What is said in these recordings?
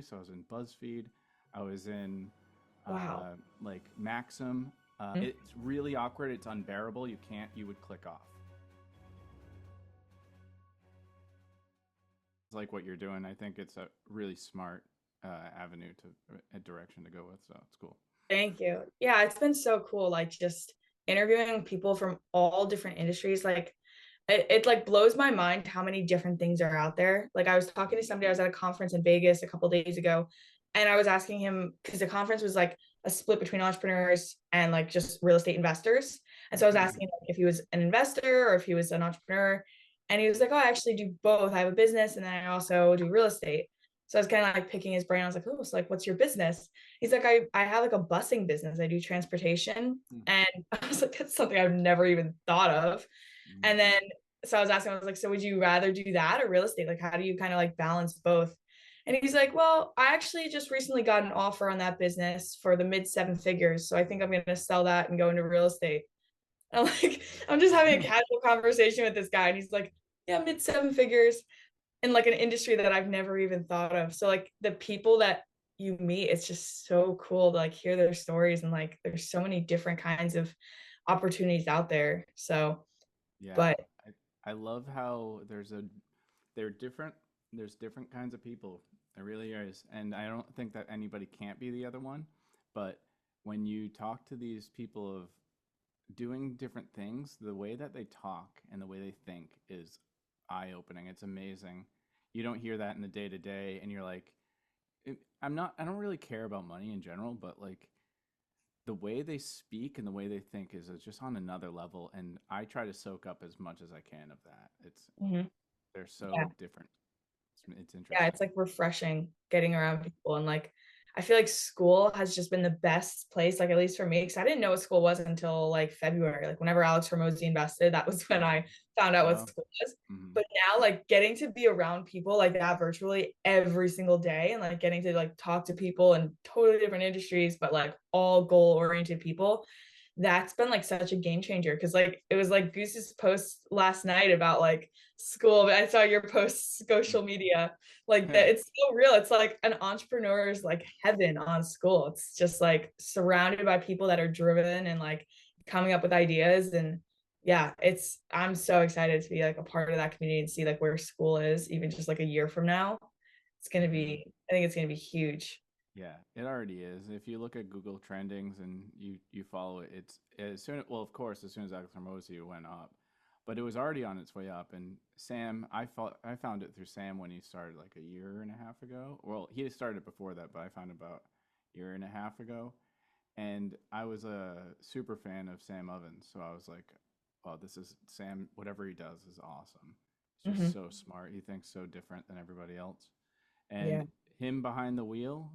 So I was in BuzzFeed. I was in Wow. like Maxim. Mhm. It's really awkward. It's unbearable. You can't. You would click off. It's like what you're doing. I think it's a really smart avenue to a direction to go with. So it's cool. Thank you. Yeah, it's been so cool, like just interviewing people from all different industries. Like it like blows my mind how many different things are out there. Like I was talking to somebody, I was at a conference in Vegas a couple days ago, and I was asking him because the conference was like a split between entrepreneurs and like just real estate investors. And so I was asking him like, if he was an investor or if he was an entrepreneur. And he was like, "Oh, I actually do both. I have a business and then I also do real estate." So I was kind of like picking his brain. I was like, "Oh, so like what's your business?" He's like, I have like a busing business. I do transportation. And I was like, that's something I've never even thought of. And then so I was asking, I was like, so would you rather do that or real estate? Like, how do you kind of like balance both? And he's like, well, I actually just recently got an offer on that business for the mid seven figures. So I think I'm going to sell that and go into real estate. I'm like, I'm just having a casual conversation with this guy. And he's like, yeah, mid seven figures in like an industry that I've never even thought of. So like the people that you meet, it's just so cool to like hear their stories and like there's so many different kinds of opportunities out there. So, Yeah, but I love how there are different there's different kinds of people. There really is, and I don't think that anybody can't be the other one. But when you talk to these people of doing different things, the way that they talk and the way they think is eye opening. It's amazing. You don't hear that in the day to day, and you're like, I don't really care about money in general, but like the way they speak and the way they think is just on another level. And I try to soak up as much as I can of that. mhm, They're yeah, so different. It's yeah, it's interesting. like refreshing getting around people and like I feel like school has just been the best place, like at least for me, because I didn't know what school was until like February. Like whenever Alex Ramosi invested, that was when I found out what Oh, school was. mm-hmm. But now, like getting to be around people like that virtually every single day, and like getting to like talk to people in totally different industries, but like all goal oriented people, that's been like such a game changer. Because like it was like Goose's post last night about like school, but I saw your post social media like that. It's so real. It's like an entrepreneur's like heaven on school. It's just like surrounded by people that are driven and like coming up with ideas. And yeah, it's I'm so excited to be like a part of that community and see like where school is even just like a year from now. It's gonna Mm-hmm. be, I think it's gonna be huge. Yeah, it already is. If you look at Google trendings and you follow it, it's as soon well, of course, as soon as Alex Hormozy went up, but it was already on its way up. And Sam, I found it through Sam when he started like a year and a half ago. Well, he had started before that, but I found it about a year and a half ago. And I was a super fan of Sam Ovens, so I was like, "Oh, this is Sam. Whatever he does is awesome. He's just Hmm. so smart. He thinks so different than everybody else." And Yeah. him behind the wheel,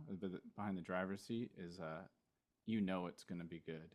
behind the driver's seat, is you know it's gonna be good.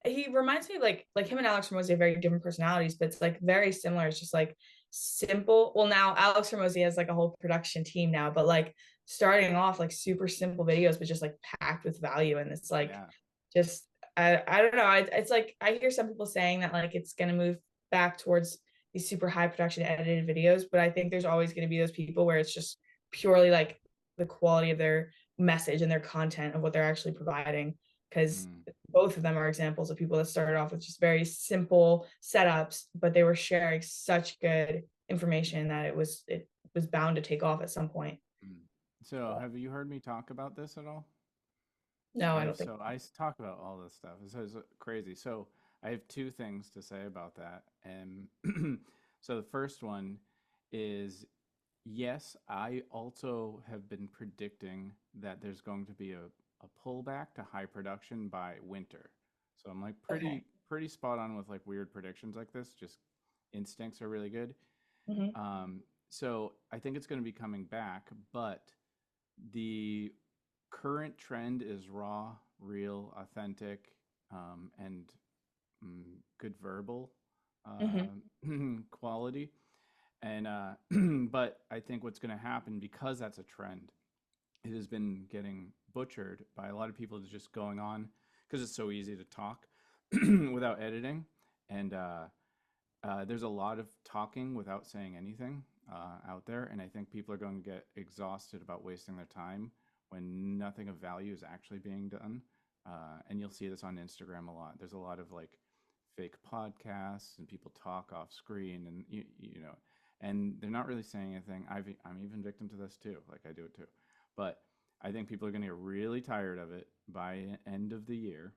He reminds me of like him and Alex Ramosi have very different personalities, but it's like very similar. It's just like simple. Well, now Alex Ramosi has like a whole production team now, but like starting off like super simple videos, but just like packed with value. And it's like Yeah. just I don't know. It's like I hear some people saying that like it's gonna move back towards these super high production edited videos, but I think there's always gonna be those people where it's just purely like the quality of their message and their content of what they're actually providing. Because Mm. both of them are examples of people that started off with just very simple setups, but they were sharing such good information that it was bound to take off at some point. Mm. So, have you heard me talk about this at all? No, I don't think. Talk about all this stuff. It's crazy. So I have two things to say about that. And so the first one is yes, I also have been predicting that there's going to be a pullback to high production by winter. So I'm like Okay. pretty spot on with like weird predictions like this. Just instincts are really good. Hmm. So I think it's going to be coming back, but the current trend is raw, real, authentic, and good verbal Hmm. quality. And but I think what's going to happen because that's a trend, it has been getting butchered by a lot of people just going on because it's so easy to talk without editing, and there's a lot of talking without saying anything. out there, and I think people are going to get exhausted about wasting their time when nothing of value is actually being done. And you'll see this on Instagram a lot. There's a lot of like fake podcasts and people talk off screen, and you know, and they're not really saying anything. I'm even victim to this too. Like I do it too, but I think people are going to get really tired of it by end of the year,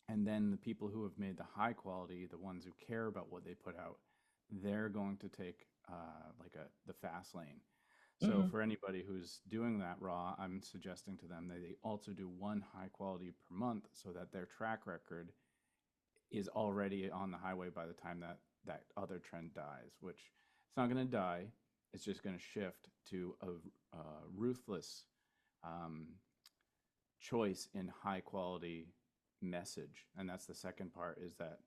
and then the people who have made the high quality, the ones who care about what they put out, they're going to take like the fast lane. So Hmm. for anybody who's doing that raw, I'm suggesting to them that they also do one high quality per month so that their track record is already on the highway by the time that that other trend dies, which it's not going to die. It's just going to shift to a ruthless um, choice in high quality message. And that's the second part, is that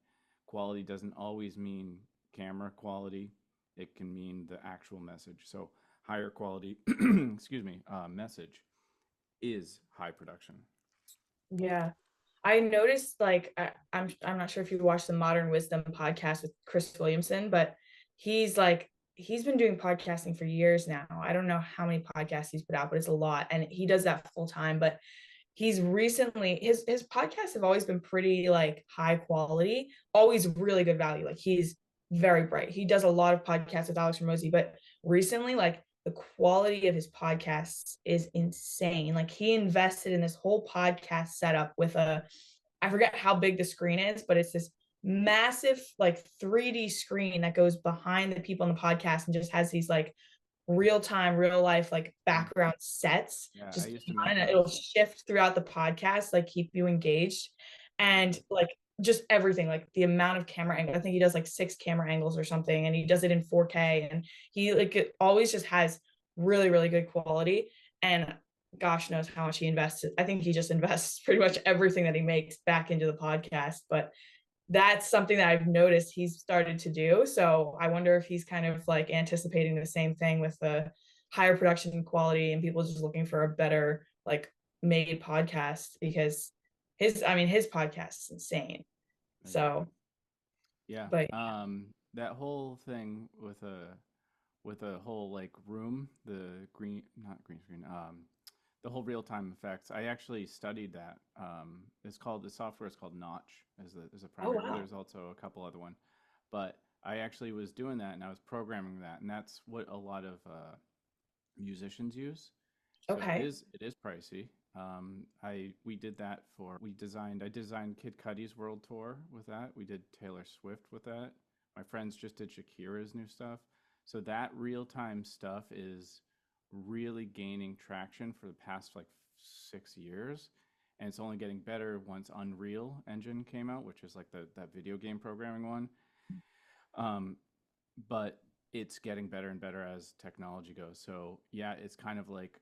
quality doesn't always mean camera quality. It can mean the actual message. So higher quality, excuse me, message is high production. Yeah. I noticed like I'm not sure if you watched the Modern Wisdom podcast with Chris Williamson, but he's been doing podcasting for years now. I don't know how many podcasts he's put out, but it's a lot, and he does that full time. But he's recently his podcasts have always been pretty like high quality, always really good value. Like he's very bright. He does a lot of podcasts with Alex Ramosi, but recently like the quality of his podcasts is insane. Like he invested in this whole podcast setup with a, I forget how big the screen is, but it's this massive like 3D screen that goes behind the people in the podcast and just has these like real time, real life like Mm. background sets Yeah, I just used to on, make and it'll those. shift throughout the podcast, like keep you engaged. Yeah. And like just everything, like the amount of camera angles. I think he does like 6 camera angles or something, and he does it in 4K. And he like it always just has really, really good quality. And gosh knows how much he invests. I think he just invests pretty much everything that he makes back into the podcast. But that's something that I've noticed he's started to do. So I wonder if he's kind of like anticipating the same thing with the higher production quality and people just looking for a better like made podcast, because his podcast is insane. Yeah. So, Yeah. but That whole thing with a whole like room, the green, not green screen, the whole real time effects. I actually studied that. It's called, the software is called Notch as a oh primary. wow. There's also a couple other one, but I actually was doing that and I was programming that, and that's what a lot of musicians use. So Okay. it is pricey. I we did that for we designed I designed Kid Cudi's world tour with that. We did Taylor Swift with that. My friends just did Shakira's new stuff. So that real time stuff is really gaining traction for the past like 6 years, and it's only getting better once Unreal Engine came out, which is like the that video game programming one. Um, but it's getting better and better as technology goes. So yeah, it's kind of like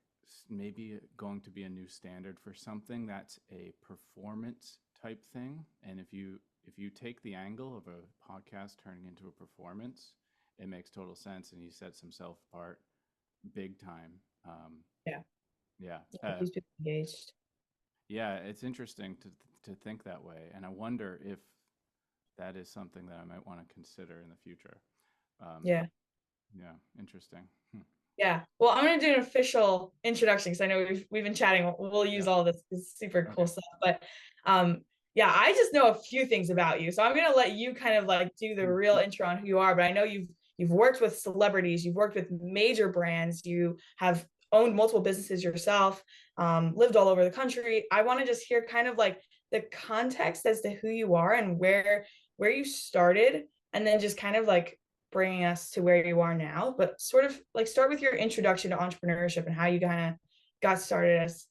maybe going to be a new standard for something that's a performance type thing. And if you take the angle of a podcast turning into a performance, it makes total sense, and he sets himself apart big time. Yeah. Yeah, Yeah, keeps people engaged. yeah, it's interesting to think that way, and I wonder if that is something that I might want to consider in the future. Um, Yeah. yeah, interesting. Hmm. Yeah. Well, I'm gonna do an official introduction because I know we've been chatting. We'll use Yeah. all this super cool Okay. stuff. But um, yeah, I just know a few things about you. So I'm gonna let you kind of like do the Hmm. real intro on who you are. But I know you've worked with celebrities, you've worked with major brands, you have owned multiple businesses yourself, lived all over the country. I want to just hear kind of like the context as to who you are and where you started, and then just kind of like bringing us to where you are now, but sort of like start with your introduction to entrepreneurship and how you kind of got started as,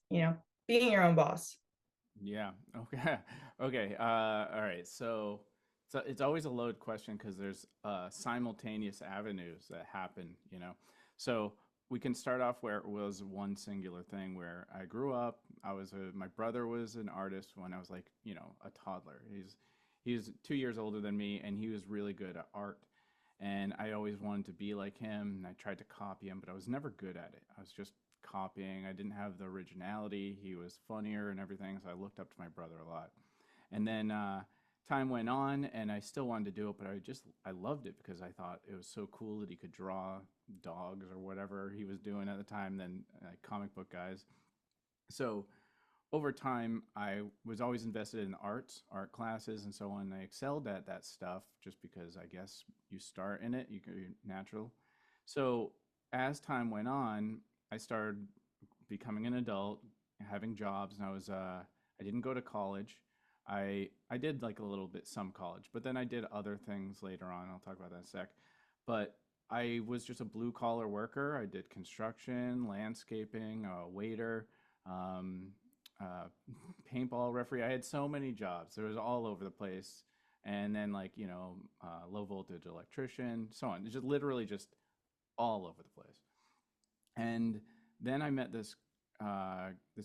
being your own boss. Yeah. Okay. Okay. All right. So it's always a load question because there's simultaneous avenues that happen, you know. So we can start off where it was one singular thing where I grew up. My brother was an artist when I was like, you know, a toddler. He's 2 years older than me, and he was really good at art. And I always wanted to be like him, and I tried to copy him, but I was never good at it. I was just copying. I didn't have the originality. He was funnier and everything, so I looked up to my brother a lot. And then time went on, and I still wanted to do it, but I loved it because I thought it was so cool that he could draw dogs or whatever he was doing at the time than comic book guys. So over time, I was always invested in arts, art classes, and so on. I excelled at that stuff just because I guess you start in it, you're natural. So as time went on, I started becoming an adult, having jobs, and I didn't go to college. I did like a little bit some college, but then I did other things later on. I'll talk about that in a sec. But I was just a blue collar worker. I did construction, landscaping, a waiter, um, uh, paintball referee. I had so many jobs. There was all over the place. And then like, low voltage electrician, so on. It's just literally just all over the place. And then I met this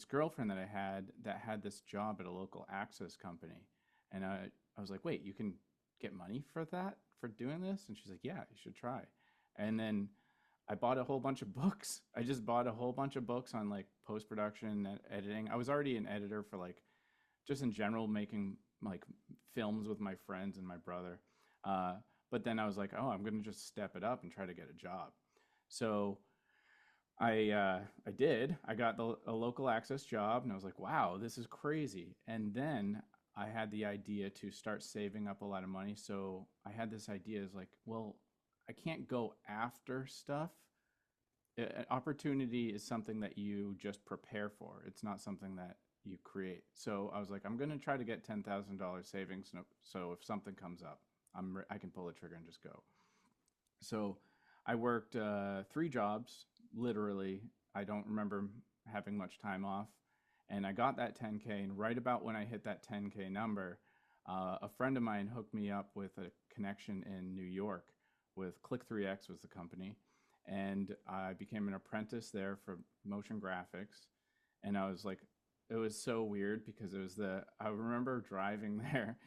girlfriend that had this job at a local access company, and I was like, wait, you can get money for that for doing this? And she's like, yeah, you should try. And then I bought a whole bunch of books. I just bought a whole bunch of books on like post production and editing. I was already an editor for like just in general making like films with my friends and my brother. Uh, but then I was like, oh, I'm gonna just step it up and try to get a job. So I did. I got a local access job, and I was like, wow, this is crazy. And then I had the idea to start saving up a lot of money. So I had this idea is like, well, I can't go after stuff. Opportunity is something that you just prepare for. It's not something that you create. So I was like, I'm going to try to get $10,000 savings. So if something comes up, I can pull the trigger and just go. So I worked three jobs, literally. I don't remember having much time off. And I got that 10K. And right about when I hit that 10K number, a friend of mine hooked me up with a connection in New York with Click3X was the company. And I became an apprentice there for motion graphics. And I was like, it was so weird because I remember driving there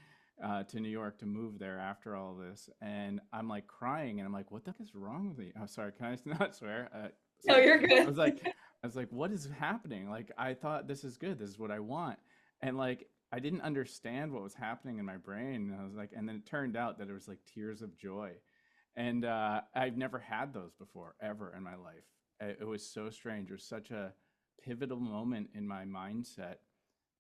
to New York to move there after all this, and I'm like crying, and I'm like, "What the heck is wrong with me?" Oh, sorry, can I not swear? No, Sorry. you're I was good. like, I was like, "What is happening?" Like, I thought this is good. This is what I want, and like, I didn't understand what was happening in my brain. And I was like, and then it turned out that it was like tears of joy, and I've never had those before ever in my life. It was so strange. It was such a pivotal moment in my mindset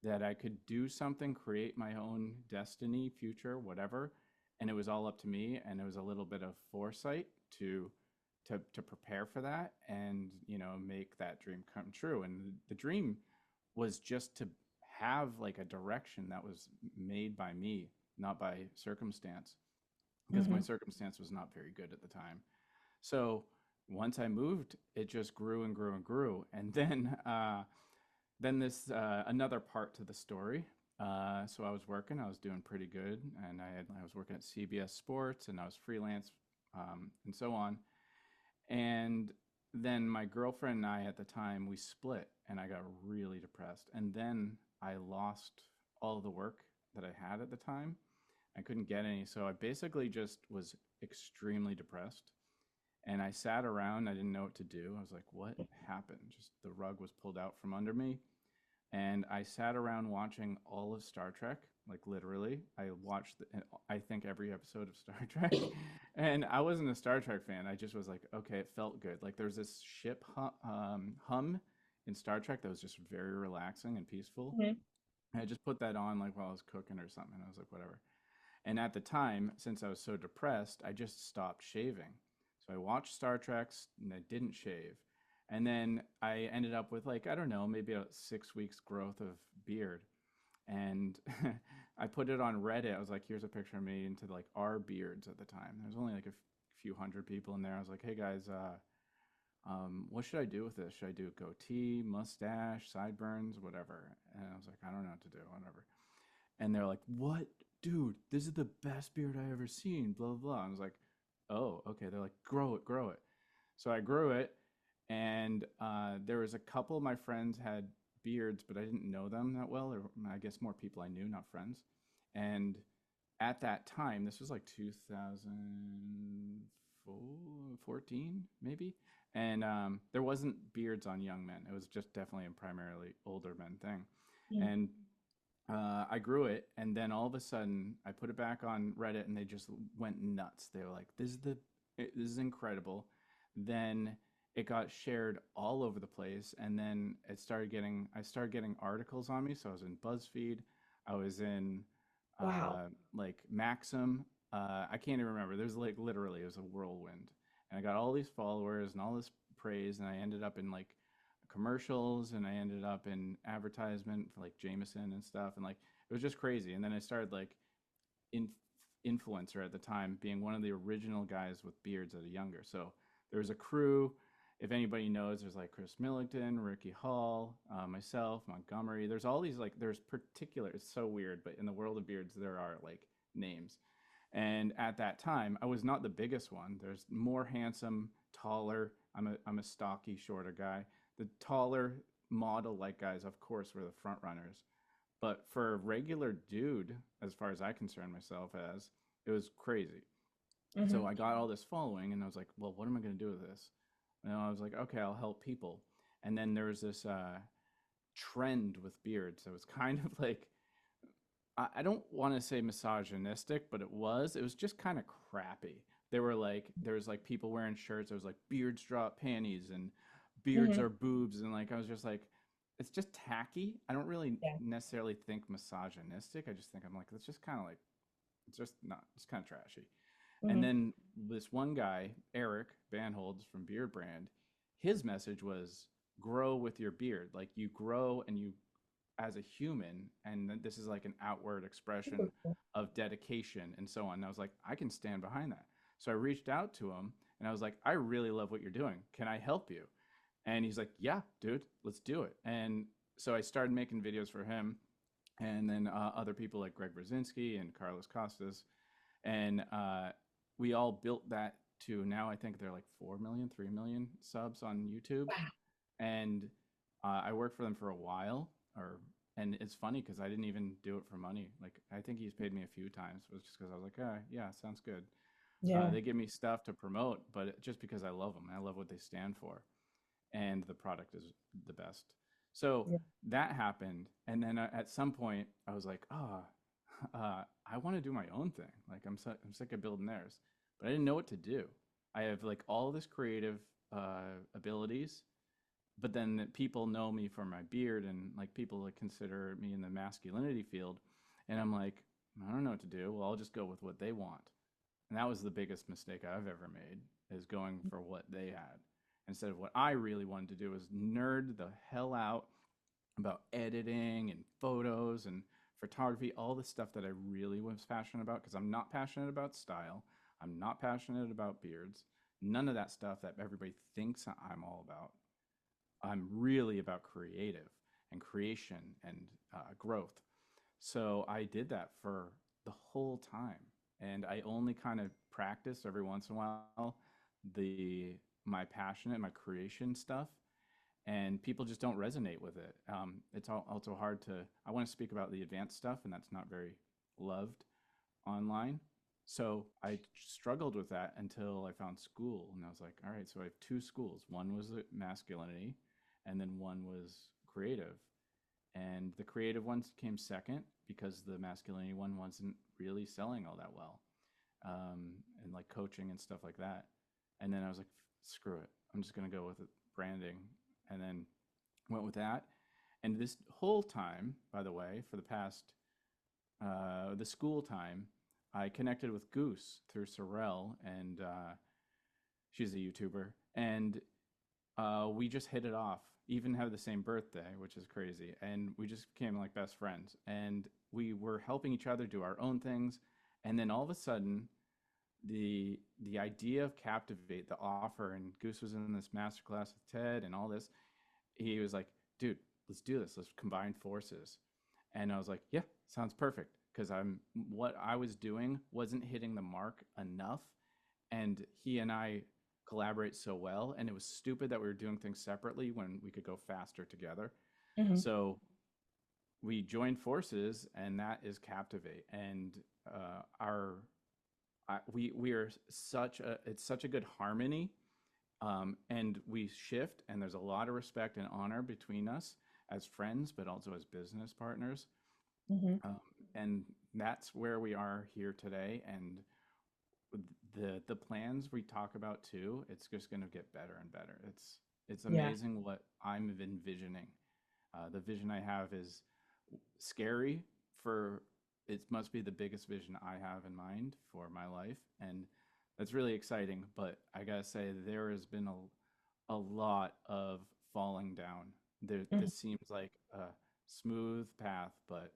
that I could do something, create my own destiny, future, whatever, and it was all up to me. And it was a little bit of foresight to prepare for that, and make that dream come true. And the dream was just to have like a direction that was made by me, not by circumstance, because my Mhm. circumstance was not very good at the time. So once I moved, it just grew and grew and grew. And then this another part to the story. So I was working, I was doing pretty good, and I was working at CBS Sports, and I was freelance, and so on. And then my girlfriend and I at the time we split, and I got really depressed. And then I lost all the work that I had at the time. I couldn't get any, so I basically just was extremely depressed. And I sat around. I didn't know what to do. I was like, "What happened?" Just the rug was pulled out from under me, and I sat around watching all of Star Trek, like literally. I think every episode of Star Trek, and I wasn't a Star Trek fan. I just was like, okay, it felt good. Like there's this ship hum in Star Trek that was just very relaxing and peaceful. Mhm. And I just put that on like while I was cooking or something. I was like, whatever. And at the time, since I was so depressed, I just stopped shaving. So I watched Star Treks and I didn't shave. And then I ended up with like, I don't know, maybe a 6 weeks growth of beard. And I put it on Reddit. I was like, here's a picture of me into like our beards at the time. There's only like a few hundred people in there. I was like, hey guys, what should I do with this? Should I do a goatee, mustache, sideburns, whatever? And I was like, I don't know what to do, whatever. And they're like, "What, dude? This is the best beard I ever seen." Blah blah blah. I was like, "Oh, okay." They're like, "Grow it, grow it." So I grew it, and there was a couple of my friends had beards, but I didn't know them that well. Or I guess more people I knew, not friends. And at that time, this was like 2014, maybe. And there wasn't beards on young men. It was just definitely a primarily older men thing. Mhm. And I grew it, and then all of a sudden, I put it back on Reddit, and they just went nuts. They were like, "This is incredible." then it got shared all over the place, and then I started getting articles on me. So I was in BuzzFeed, I was in Wow. like Maxim. I can't even remember. There's like literally it was a whirlwind, and I got all these followers and all this praise, and I ended up in like commercials, and I ended up in advertisement for like Jameson and stuff, and like it was just crazy. And then I started like in influencer at the time, being one of the original guys with beards at a younger. So there was a crew. If anybody knows, there's like Chris Millington, Ricky Hall, myself, Montgomery. There's all these like there's particular. It's so weird, but in the world of beards, there are like names. And at that time, I was not the biggest one. There's more handsome, taller. I'm a stocky, shorter guy. The taller model like guys, of course, were the front runners. But for a regular dude, as far as I concern myself as, it was crazy. So Hmm. I got all this following, and I was like, well, what am I going to do with this? And I was like, okay, I'll help people. And then there was this trend with beards. So it was kind of like, I don't want to say misogynistic, but it was. It was just kind of crappy. There was like people wearing shirts. There was like beards drop panties and beards Hmm. are boobs. And like, I was just like, it's just tacky. I don't really Yeah. necessarily think misogynistic. I just think I'm like, it's just kind of like, it's just not, it's kind of trashy. And Hmm. then this one guy, Eric Banholds from Beard Brand, his message was grow with your beard. Like you grow and you as a human, and this is like an outward expression of dedication and so on. And I was like, I can stand behind that. So I reached out to him and I was like, I really love what you're doing. Can I help you? And he's like, yeah, dude, let's do it. And so I started making videos for him, and then other people like Greg Brzezinski and Carlos Costas, and we all built that to now I think they're like 4 million, 3 million subs on YouTube. Wow. And I worked for them for a while, or and it's funny because I didn't even do it for money. Like I think he's paid me a few times. It was just because I was like, yeah, sounds good. Yeah. They give me stuff to promote, but just because I love them, I love what they stand for, and the product is the best. So Yeah. that happened, and then at some point I was like, I want to do my own thing. Like I'm sick of building theirs, but I didn't know what to do. I have like all this creative abilities, but then people know me for my beard, and like people like consider me in the masculinity field, and I'm like, I don't know what to do. Well, I'll just go with what they want. And that was the biggest mistake I've ever made, is going for what they had instead of what I really wanted to do, was nerd the hell out about editing and photos and photography, all the stuff that I really was passionate about, because I'm not passionate about style. I'm not passionate about beards. None of that stuff that everybody thinks I'm all about. I'm really about creative and creation and growth. So I did that for the whole time, and I only kind of practice every once in a while the my passion and my creation stuff, and people just don't resonate with it. It's also hard to. I want to speak about the advanced stuff, and that's not very loved online. So I struggled with that until I found school, and I was like, all right, so I have two schools. One was masculinity, and then one was creative. And the creative ones came second because the masculinity one wasn't really selling all that well, and like coaching and stuff like that. And then I was like, screw it, I'm just gonna go with it, branding, and then went with that. And this whole time, by the way, for the past the school time, I connected with Goose through Sorel, and she's a YouTuber, and we just hit it off. Even have the same birthday, which is crazy, and we just became like best friends. And we were helping each other do our own things, and then all of a sudden, the idea of Captivate, the offer, and Goose was in this masterclass with Ted and all this. He was like, "Dude, let's do this. Let's combine forces." And I was like, "Yeah, sounds perfect." Because what I was doing wasn't hitting the mark enough, and he and I collaborate so well, and it was stupid that we were doing things separately when we could go faster together. Hmm. So we joined forces, and that is Captivate. And our we are such a it's such a good harmony, and we shift, and there's a lot of respect and honor between us as friends, but also as business partners. Hmm. um, and that's where we are here today. And the plans we talk about too, it's just going to get better and better. It's Yeah. amazing what I'm envisioning. The vision I have is scary for it must be the biggest vision I have in mind for my life, and that's really exciting. But I gotta say, there has been a lot of falling down. Mhm. This seems like a smooth path, but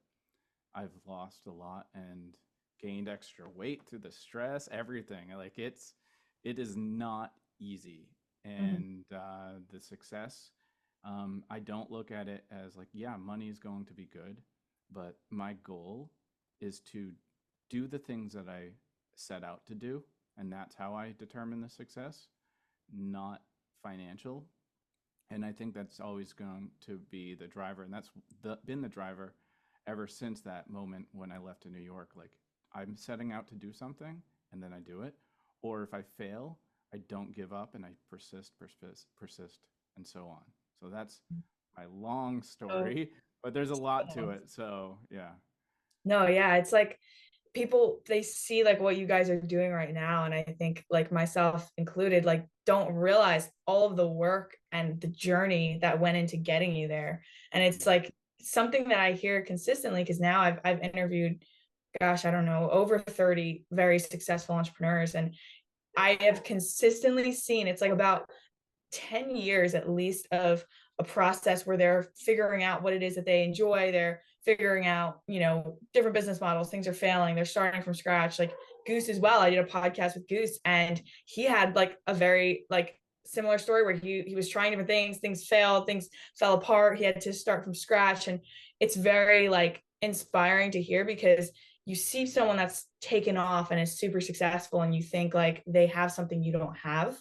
I've lost a lot and gained extra weight through the stress, everything. Like it is not easy. Mhm. And the success, I don't look at it as like, yeah, money is going to be good, but my goal is to do the things that I set out to do. And that's how I determine the success, not financial. And I think that's always going to be the driver, and that's been the driver ever since that moment when I left to New York. Like I'm setting out to do something, and then I do it, or if I fail, I don't give up and I persist, and so on. So that's my long So, story, but there's a lot to it. So yeah, no, yeah, it's like people they see like what you guys are doing right now, and I think like myself included, like don't realize all of the work and the journey that went into getting you there. And it's yeah, like something that I hear consistently because now I've interviewed, gosh, I don't know, over 30 very successful entrepreneurs, and I have consistently seen it's like about 10 years at least of a process where they're figuring out what it is that they enjoy. They're figuring out, different business models. Things are failing. They're starting from scratch. Like Goose as well. I did a podcast with Goose, and he had like a very like similar story where he was trying different things. Things failed. Things fell apart. He had to start from scratch, and it's very like inspiring to hear because you see someone that's taken off and is super successful, and you think like they have something you don't have,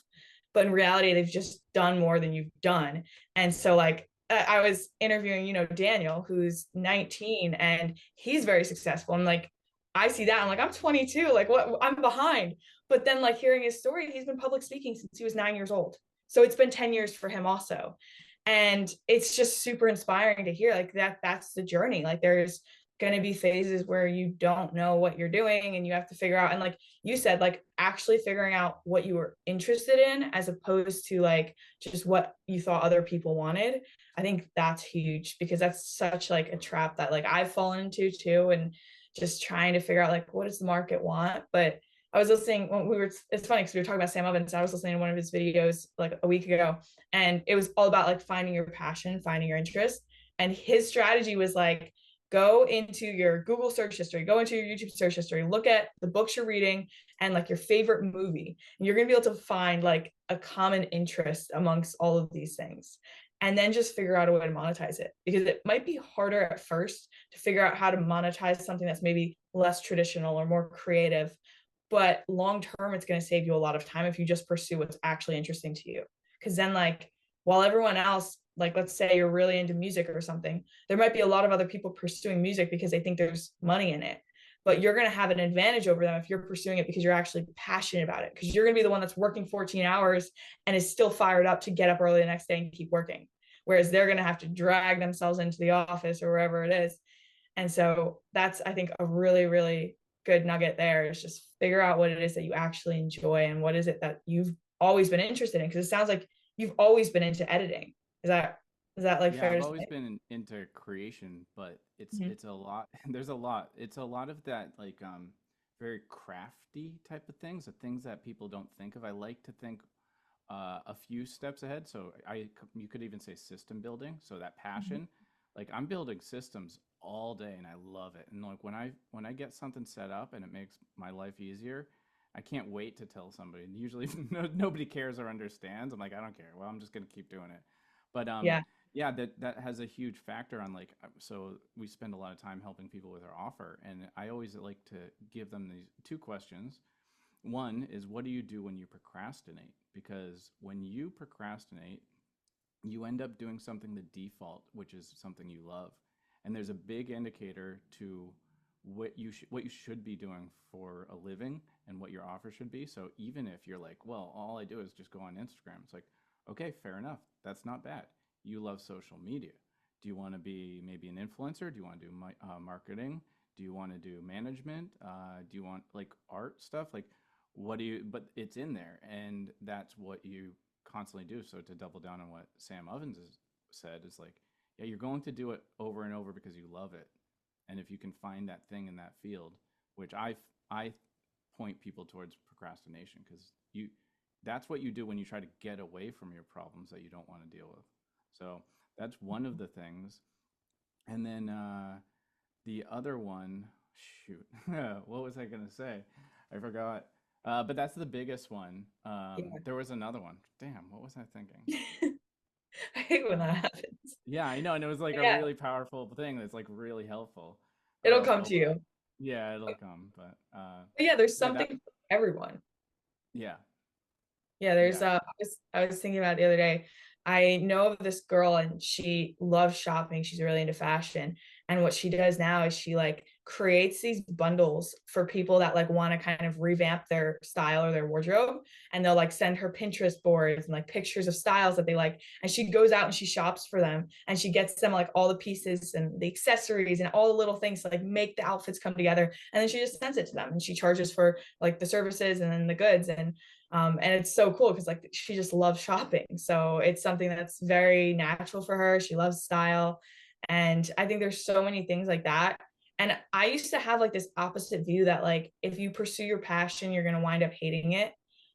but in reality they've just done more than you've done. And so like I was interviewing, Daniel, who's 19, and he's very successful, and like I see that I'm like I'm 22, like what, I'm behind. But then like hearing his story, he's been public speaking since he was 9 years old, so it's been 10 years for him also. And it's just super inspiring to hear like that's the journey. Like there's going to be phases where you don't know what you're doing and you have to figure out, and like you said, like actually figuring out what you were interested in as opposed to like just what you thought other people wanted. I think that's huge because that's such like a trap that like I've fallen into too, and just trying to figure out like what does the market want. But I was listening when it's funny because we were talking about Sam Ovens. I was listening to one of his videos like a week ago, and it was all about like finding your passion, finding your interest. And his strategy was like, go into your Google search history, go into your YouTube search history, look at the books you're reading and like your favorite movie. And you're going to be able to find like a common interest amongst all of these things. And then just figure out a way to monetize it because it might be harder at first to figure out how to monetize something that's maybe less traditional or more creative. But long term, it's going to save you a lot of time if you just pursue what's actually interesting to you. Because then, like, while everyone else, like, let's say you're really into music or something, there might be a lot of other people pursuing music because they think there's money in it. But you're going to have an advantage over them if you're pursuing it because you're actually passionate about it, because you're going to be the one that's working 14 hours and is still fired up to get up early the next day and keep working. Whereas they're going to have to drag themselves into the office or wherever it is. And so that's, I think, a really, really good nugget there is just figure out what it is that you actually enjoy and what is it that you've always been interested in. Because it sounds like you've always been into editing. Is that like yeah. fair I've to always say? been into creation, but Mhm. it's a lot. There's a lot. It's a lot of that like very crafty type of things, the things that people don't think of. I like to think a few steps ahead. So you could even say system building. So that passion, like I'm building systems all day and I love it. And like when I get something set up and it makes my life easier, I can't wait to tell somebody. And usually nobody cares or understands. I'm like, I don't care. Well, I'm just gonna keep doing it. But Yeah. yeah, that has a huge factor on like so we spend a lot of time helping people with their offer, and I always like to give them these two questions. One is, what do you do when you procrastinate? Because when you procrastinate, you end up doing something the default, which is something you love. And there's a big indicator to what you should be doing for a living and what your offer should be. So even if you're like, well, all I do is just go on Instagram, it's like, okay, fair enough. That's not bad. You love social media. Do you want to be maybe an influencer? Do you want to do marketing? Do you want to do management? Do you want like art stuff? Like what do you, but it's in there, and that's what you constantly do. So to double down on what Sam Ovens has said is like, yeah, you're going to do it over and over because you love it. And if you can find that thing in that field, which I point people towards procrastination, because you, that's what you do when you try to get away from your problems that you don't want to deal with. So that's one of the things. And then the other one, shoot, what was I gonna say? I forgot. But that's the biggest one. Yeah. There was another one. Damn, what was I thinking? I hate when Uh, that happens. yeah, I know, and it was like a Yeah, really powerful thing that's like really helpful. it'll come Oh to well, you. yeah, it'll come. But But yeah, there's yeah, that, something for everyone. yeah, Yeah, yeah, I was thinking about it the other day. I know of this girl and she loves shopping. She's really into fashion. And what she does now is she like creates these bundles for people that like want to kind of revamp their style or their wardrobe. And they'll like send her Pinterest boards and like pictures of styles that they like. And she goes out and she shops for them and she gets them like all the pieces and the accessories and all the little things to like make the outfits come together. And then she just sends it to them and she charges for like the services and then the goods. And it's so cool because like she just loves shopping, so it's something that's very natural for her. She loves style, and I think there's so many things like that. And I used to have like this opposite view that like if you pursue your passion you're going to wind up hating it,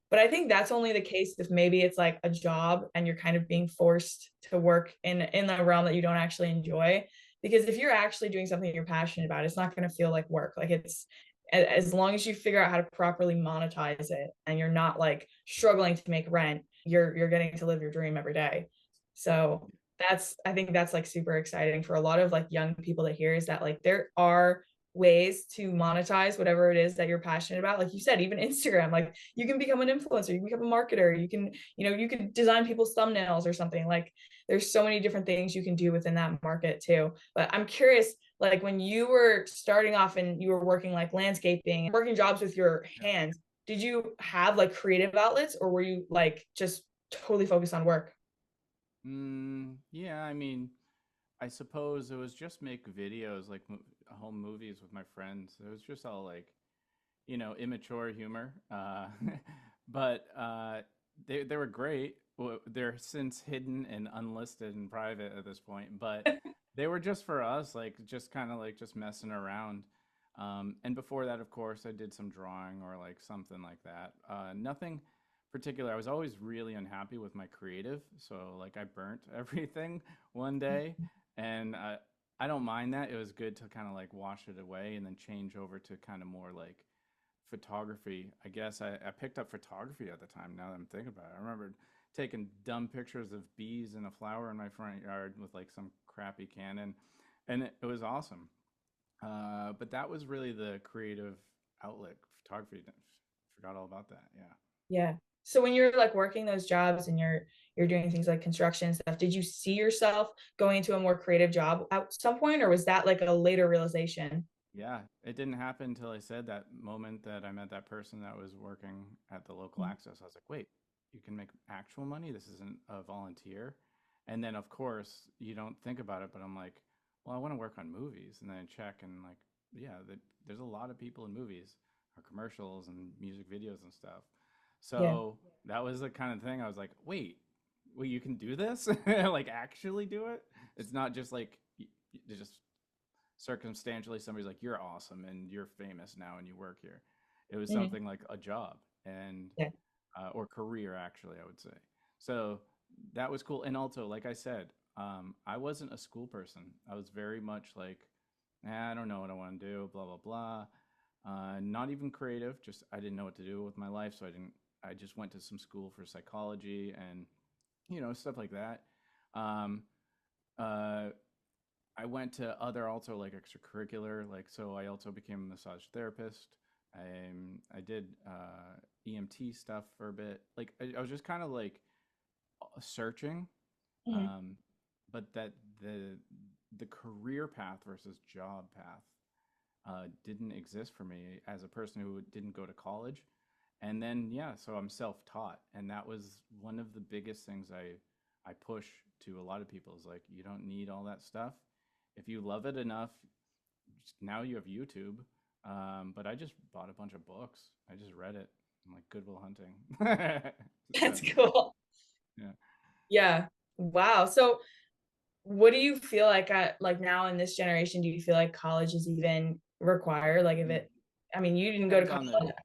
but I think that's only the case if maybe it's like a job and you're kind of being forced to work in the realm that you don't actually enjoy. Because if you're actually doing something you're passionate about, it's not going to feel like work. Like it's, as long as you figure out how to properly monetize it and you're not like struggling to make rent, you're getting to live your dream every day. So that's, I think that's like super exciting for a lot of like young people to hear, is that like there are ways to monetize whatever it is that you're passionate about. Like you said, even Instagram, like you can become an influencer, you can become a marketer, you can, you can design people's thumbnails or something. Like there's so many different things you can do within that market too. But I'm curious, like when you were starting off and you were working like landscaping, working jobs with your yeah. hands, did you have like creative outlets or were you like just totally focused on work? Yeah, I mean, I suppose it was just make videos, like home movies with my friends. It was just all like, immature humor. But they were great. They're since hidden and unlisted and private at this point, but they were just for us, like just kind of like just messing around. And before that, of course, I did some drawing or like something like that. Nothing particular. I was always really unhappy with my creative, so like I burnt everything one day, and I don't mind that. It was good to kind of like wash it away and then change over to kind of more like photography. I guess I picked up photography at the time. Now that I'm thinking about it, I remember taking dumb pictures of bees and a flower in my front yard with like some crappy Canon, and it was awesome. But that was really the creative outlet, photography. Forgot all about that. Yeah. Yeah. So when you're like working those jobs and you're doing things like construction and stuff, did you see yourself going into a more creative job at some point, or was that like a later realization? Yeah, it didn't happen until I said that moment that I met that person that was working at the local Mhm. access. I was like, wait, you can make actual money? This isn't a volunteer. And then, of course, you don't think about it, but I'm like, well, I want to work on movies. And then I check and, like, yeah, there's a lot of people in movies or commercials and music videos and stuff. Yeah. So that was the kind of thing I was like, wait, you can do this? Like, actually do it? It's not just like, just circumstantially somebody's like, you're awesome and you're famous now and you work here. It was Mhm. something like a job and Yeah. or career, actually, I would say. So that was cool. And also, like I said, I wasn't a school person. I was very much like, I don't know what I want to do, blah blah blah. Not even creative, just I didn't know what to do with my life, so I just went to some school for psychology and stuff like that. um, uh, I went to other also like extracurricular, like, so I also became a massage therapist. I did EMT stuff for a bit. Like I was just kind of like searching, Mhm. um, but that the career path versus job path didn't exist for me as a person who didn't go to college. And then yeah, so I'm self-taught, and that was one of the biggest things I push to a lot of people is like, you don't need all that stuff. If you love it enough, now you have YouTube. But I just bought a bunch of books. I just read it. I'm like Goodwill Hunting. That's So cool. yeah. Yeah. Wow. So what do you feel like at like now in this generation, do you feel like college is even required? Like if it, I mean, you didn't go to Depends on the. college.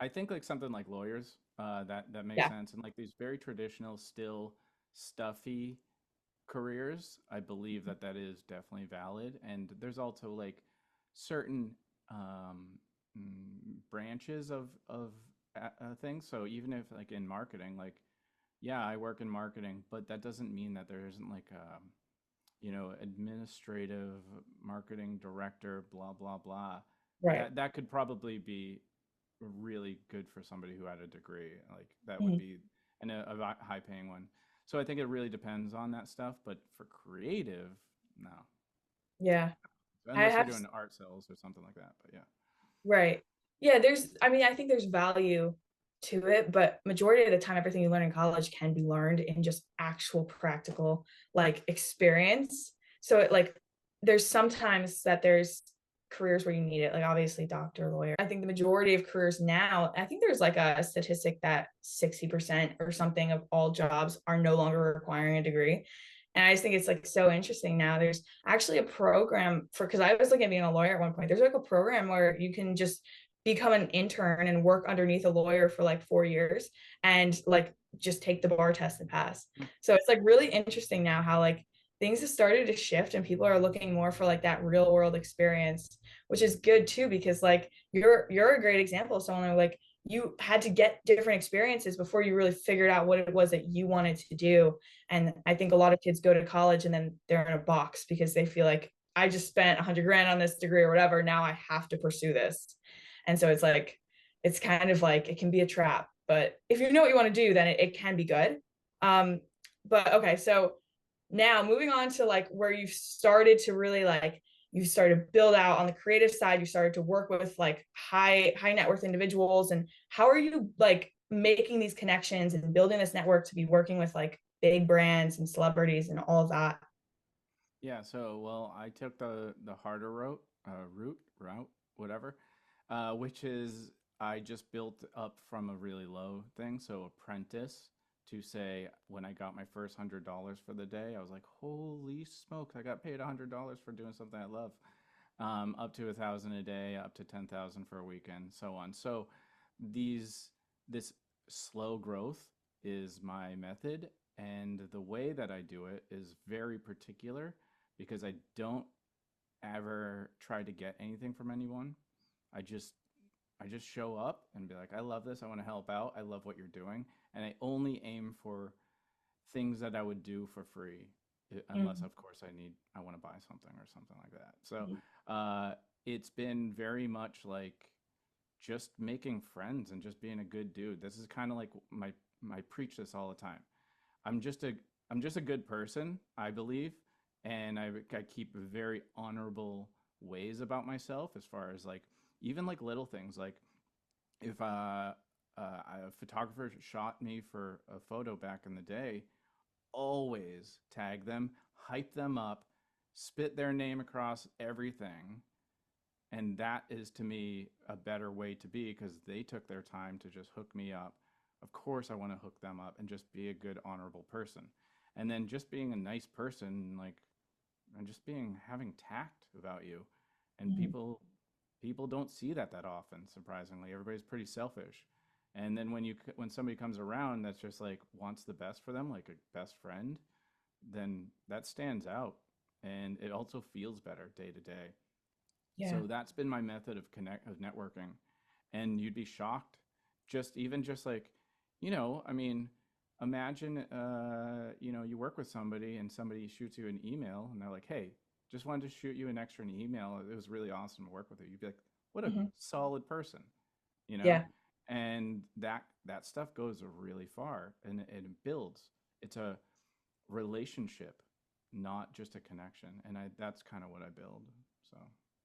I think like something like lawyers, that makes Yeah. sense, and like these very traditional, still stuffy careers. I believe that that is definitely valid, and there's also like certain um, branches of things. So even if like in marketing, like yeah, I work in marketing, but that doesn't mean that there isn't like administrative marketing director, blah blah blah. Right. That could probably be really good for somebody who had a degree. Like that would Mhm. be a high paying one. So I think it really depends on that stuff. But for creative, no, Yeah. I unless you're have doing art sales or something like that. But yeah, Right. Yeah, I mean, I think there's value to it, but majority of the time, everything you learn in college can be learned in just actual practical like experience. So it like there's sometimes that there's careers where you need it, like obviously doctor, lawyer. I think the majority of careers now, I think there's like a statistic that 60% or something of all jobs are no longer requiring a degree. And I just think it's like so interesting now. There's actually a program for, because I was looking at being a lawyer at one point. There's like a program where you can just become an intern and work underneath a lawyer for like 4 years and like just take the bar test and pass. So it's like really interesting now how like things have started to shift and people are looking more for like that real world experience, which is good too, because like you're a great example of someone who like you had to get different experiences before you really figured out what it was that you wanted to do. And I think a lot of kids go to college and then they're in a box because they feel like I just spent 100 grand on this degree or whatever. Now I have to pursue this. And so it's like, it's kind of like, it can be a trap, but if you know what you want to do, then it can be good. Um, but okay. So now moving on to like where you started to really like, you started to build out on the creative side, you started to work with like high net worth individuals. And how are you like making these connections and building this network to be working with like big brands and celebrities and all of that? yeah. So well, I took the harder route, whatever, which is I just built up from a really low thing. So apprentice to say when I got my first $100 for the day, I was like, holy smokes, I got paid $100 for doing something I love. Up to 1,000 a day, up to 10,000 for a weekend, so on. So these this slow growth is my method, and the way that I do it is very particular because I don't ever try to get anything from anyone. I just I just show up and be like, I love this. I want to help out. I love what you're doing, and I only aim for things that I would do for free, unless Mm-hmm. of course I want to buy something or something like that. So uh, it's been very much like just making friends and just being a good dude. This is kind of like my preach this all the time. I'm just a I'm just a good person, I believe, and I keep very honorable ways about myself as far as like even like little things like if a photographer shot me for a photo back in the day, always tag them, hype them up, spit their name across everything. And that is to me a better way to be because they took their time to just hook me up. Of course, I want to hook them up and just be a good, honorable person. And then just being a nice person, like, and just being having tact about you. And Mm-hmm. people don't see that often, surprisingly. Everybody's pretty selfish. And then when somebody comes around that's just like wants the best for them, like a best friend, then that stands out and it also feels better day to day. Yeah. So that's been my method of networking. And you'd be shocked. Just even just like, I mean, imagine you work with somebody and somebody shoots you an email and they're like, "Hey, just wanted to shoot you an extra email. It was really awesome to work with you." You'd be like, "What a Mm-hmm. solid person." You know? Yeah. And that stuff goes really far and it builds. It's a relationship, not just a connection. And that's kind of what I build. So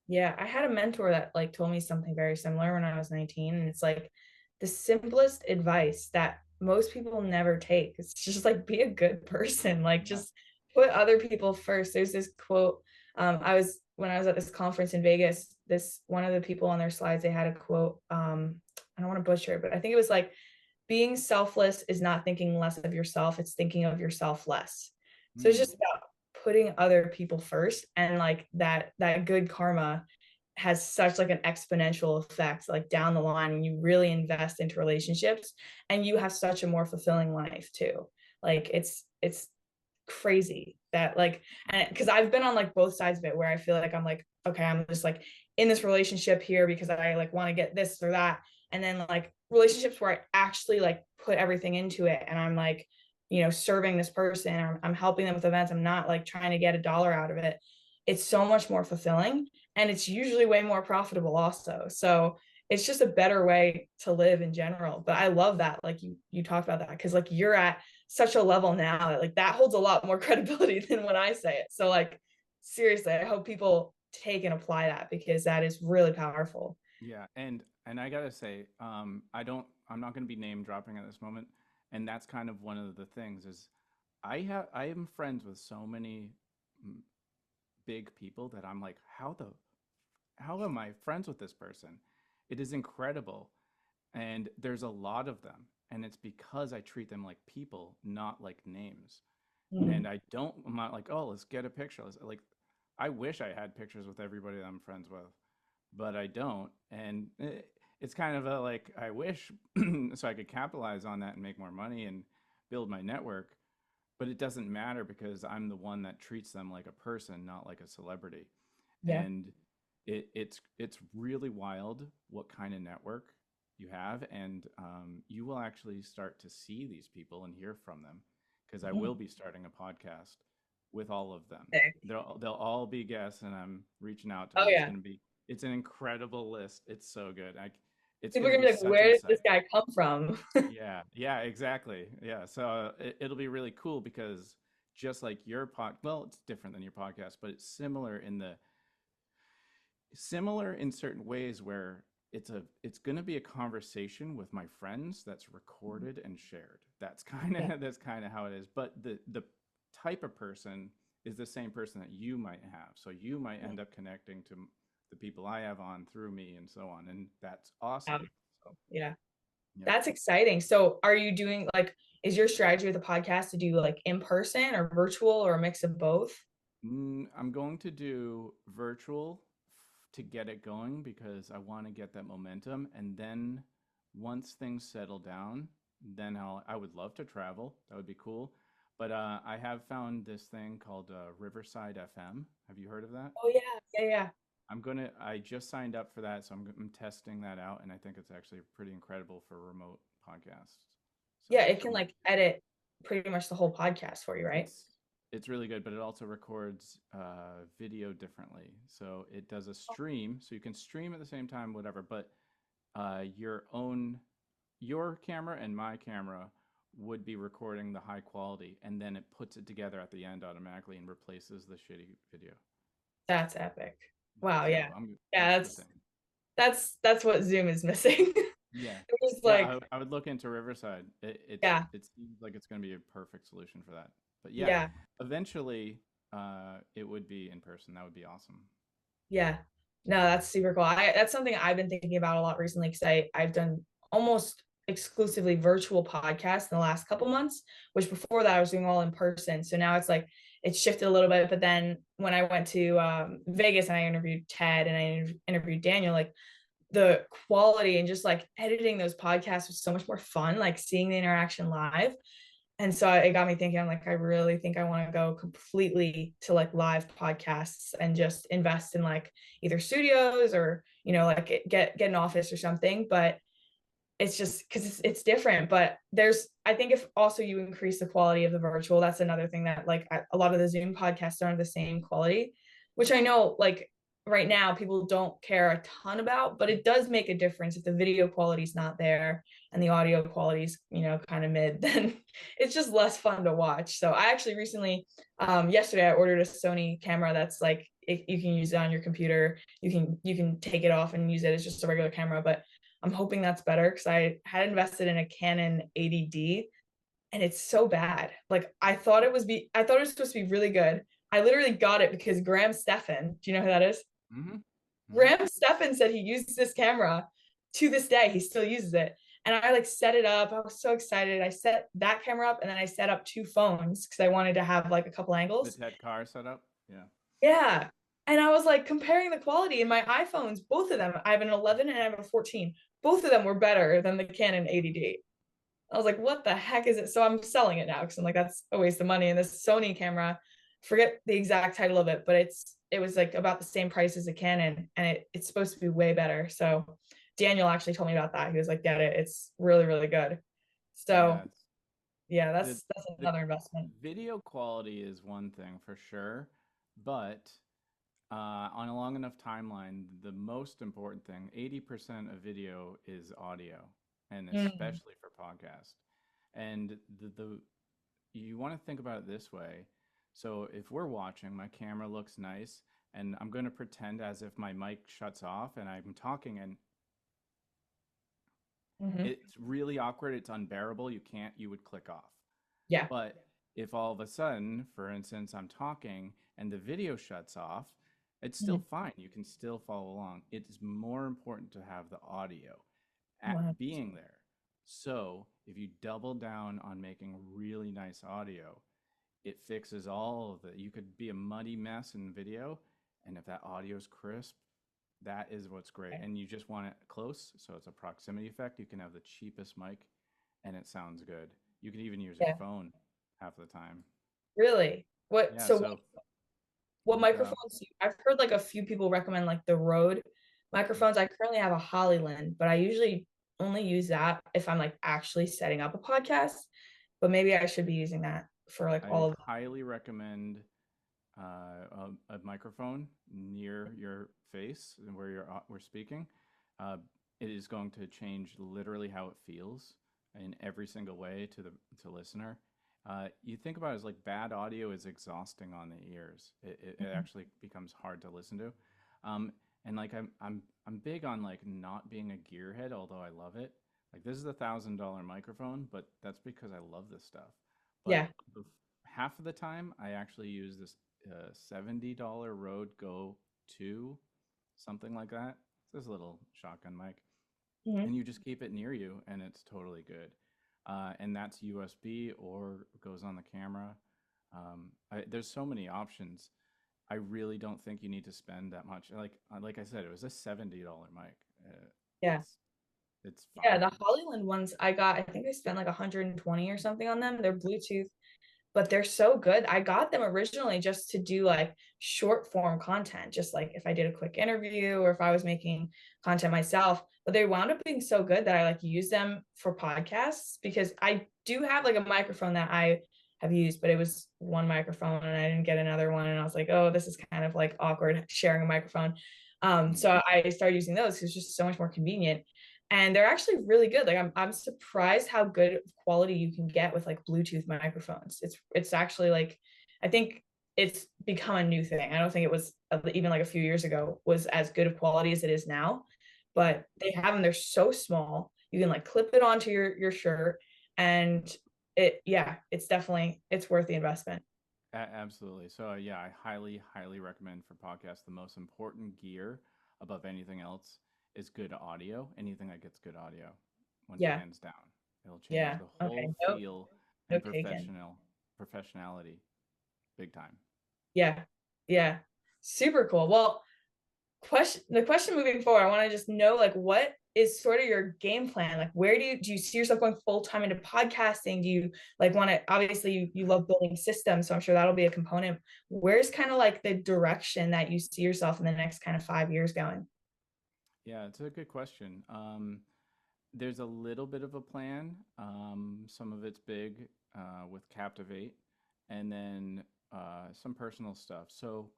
Yeah, I had a mentor that like told me something very similar when I was 19, and it's like the simplest advice that most people never take. It's just like be a good person, like yeah. just put other people first. There's this quote. I was when I was at this conference in Vegas, this one of the people on their slides, they had a quote. I don't want to butcher it, but I think it was like being selfless is not thinking less of yourself, it's thinking of yourself less. So it's Mm. just about putting other people first, and like that good karma has such like an exponential effect like down the line when you really invest into relationships, and you have such a more fulfilling life too. Like it's crazy that like, and because I've been on like both sides of it where I feel like I'm like, okay, I'm just like in this relationship here because I like want to get this or that, and then like relationships where I actually like put everything into it, and I'm like, serving this person, or I'm helping them with events, I'm not like trying to get a dollar out of it. It's so much more fulfilling, and it's usually way more profitable also. So it's just a better way to live in general. But I love that like you talked about that, because like you're at such a level now that like that holds a lot more credibility than when I say it. So like seriously, I hope people take and apply that, because that is really powerful. Yeah, and I gotta say, I'm not gonna be name dropping at this moment, and that's kind of one of the things is I am friends with so many mm, big people that I'm like, how am I friends with this person? It is incredible, and there's a lot of them, and it's because I treat them like people, not like names. Mm. And I'm not like, oh, let's get a picture. Like, I wish I had pictures with everybody that I'm friends with, but I don't. And it's kind of a like, I wish so I could capitalize on that and make more money and build my network. But it doesn't matter because I'm the one that treats them like a person, not like a celebrity. Yeah. And it's really wild what kind of network you have, and you will actually start to see these people and hear from them because I will be starting a podcast with all of them. Okay. They'll all be guests, and I'm reaching out to Oh them. yeah. It's an incredible list. It's so good. It's People going are to gonna be be like, such where an did this exciting. guy come from? Yeah, yeah, exactly. Yeah, so it'll be really cool because just like well, it's different than your podcast, but it's similar in certain ways where it's going to be a conversation with my friends that's recorded and shared. That's kind Yeah. of that's kind of how it is, but the type of person is the same person that you might have, so you might end up connecting to the people I have on through me and so on, and that's Yeah. awesome. So Yeah. yeah. That's exciting. So are you doing like, is your strategy with the podcast to do like in person or virtual or a mix of both? I'm going to do virtual to get it going because I want to get that momentum. And then once things settle down, then I would love to travel. That would be cool. But I have found this thing called Riverside FM. Have you heard of that? Oh yeah. Yeah. Yeah. I just signed up for that. So I'm testing that out. And I think it's actually pretty incredible for remote podcasts. So Yeah. It can like edit pretty much the whole podcast for you, right? it's it's really good, but it also records video differently. So it does a stream, so you can stream at the same time, whatever. But your camera and my camera would be recording the high quality, and then it puts it together at the end automatically and replaces the shitty video. That's epic. Yeah, Wow. so Yeah. that's Yeah. the thing. That's what Zoom is missing. Yeah, It was yeah. like, I would look into Riverside. yeah. It seems like it's going to be a perfect solution for that. But yeah, Yeah. eventually, it would be in person. That would be awesome. Yeah. No, that's super cool. That's something I've been thinking about a lot recently, because I've done almost exclusively virtual podcasts in the last couple months, which before that I was doing all in person. So now it's like it's shifted a little bit. But then when I went to Vegas and I interviewed Ted and I interviewed Daniel, like the quality and just like editing those podcasts was so much more fun, like seeing the interaction live. And so it got me thinking, I'm like, I really think I want to go completely to like live podcasts and just invest in like either studios or, like get an office or something. But it's just because it's different. But I think if also you increase the quality of the virtual, that's another thing that like a lot of the Zoom podcasts aren't the same quality, which I know like right now people don't care a ton about, but it does make a difference if the video quality is not there and the audio quality is, kind of mid, then it's just less fun to watch. So I actually recently, yesterday I ordered a Sony camera that's like, you can use it on your computer. You can take it off and use it as just a regular camera, but I'm hoping that's better because I had invested in a Canon 80D and it's so bad. Like I thought it was supposed to be really good. I literally got it because Graham Stephan, do you know who that is? Mm-hmm. Mm-hmm. Graham Stephan said he used this camera to this day, he still uses it. And I like set it up. I was so excited. I set that camera up and then I set up 2 phones because I wanted to have like a couple The angles. Ted Car setup. Yeah. Yeah. And I was like comparing the quality in my iPhones, both of them. I have an 11 and I have a 14. Both of them were better than the Canon 80D. I was like, what the heck is it? So I'm selling it now because I'm like, that's a waste of money. And this Sony camera, forget the exact title of it, but it was like about the same price as a Canon and it's supposed to be way better. So Daniel actually told me about that. He was like, get it. It's really, really good. So Yes. yeah, The that's the another investment. video quality is one thing for sure, but on a long enough timeline, the most important thing, 80% of video is audio, and Mm, especially for podcast. And the you want to think about it this way. So if we're watching, my camera looks nice, and I'm going to pretend as if my mic shuts off and I'm talking, and hmm. it's really awkward. It's unbearable. You would click off. Yeah. But if all of a sudden, for instance, I'm talking and the video shuts off, it's still Mhm. fine. You can still follow along. It's more important to have the audio at Wow. being there. So if you double down on making really nice audio, it fixes all of it. You could be a muddy mess in video, and if that audio is crisp, that is what's great. Okay. And you just want it close, so it's a proximity effect. You can have the cheapest mic, and it sounds good. You can even use your Yeah. phone half the time. Really? What Yeah, so so what the microphones I've heard like a few people recommend like the Rode microphones. I currently have a Hollyland, but I usually only use that if I'm like actually setting up a podcast. But maybe I should be using that for like I all of highly recommend a microphone near your face and where we're speaking. Uh, it is going to change literally how it feels in every single way to the to listener. You think about it as like bad audio is exhausting on the ears. It Mhm. actually becomes hard to listen to. Um, and like I'm big on like not being a gearhead, although I love it. Like this is $1,000 microphone, but that's because I love this stuff. But Yeah. half of the time, I actually use this $70 Rode Go 2, something like that. It's this little shotgun mic, and Hmm. you just keep it near you, and it's totally good. And that's USB or goes on the camera. There's so many options. I really don't think you need to spend that much. Like I said, it was a $70 mic. Yeah. It's it's Yeah, the fine. Hollyland ones I got, I think I spent like 120 or something on them. They're Bluetooth, but they're so good. I got them originally just to do like short form content, just like if I did a quick interview or if I was making content myself. But they wound up being so good that I like use them for podcasts because I do have like a microphone that I have used, but it was one microphone and I didn't get another one. And I was like, oh, this is kind of like awkward sharing a microphone. Mhm. So I started using those because it's just so much more convenient. And they're actually really good. Like I'm surprised how good quality you can get with like Bluetooth microphones. It's actually like I think it's become a new thing. I don't think it was even like a few years ago was as good of quality as it is now, but they have them. They're so small. You can like clip it onto your shirt, and it's definitely it's worth the investment. Absolutely. So yeah, I highly recommend for podcasts. The most important gear above anything else is good audio. Anything that gets good audio wins Yeah, hands down. It'll change yeah. the Okay. whole Nope. feel and Note taken. professionality big time. Yeah, yeah. Super cool. Well, the question moving forward, I want to just know like what is sort of your game plan? Like where do you see yourself going full time into podcasting? Do you like want to obviously you love building systems, so I'm sure that'll be a component. Where's kind of like the direction that you see yourself in the next kind of 5 years going? Yeah, it's a good question. There's a little bit of a plan. Some of it's big with Captivate, and then some personal stuff. So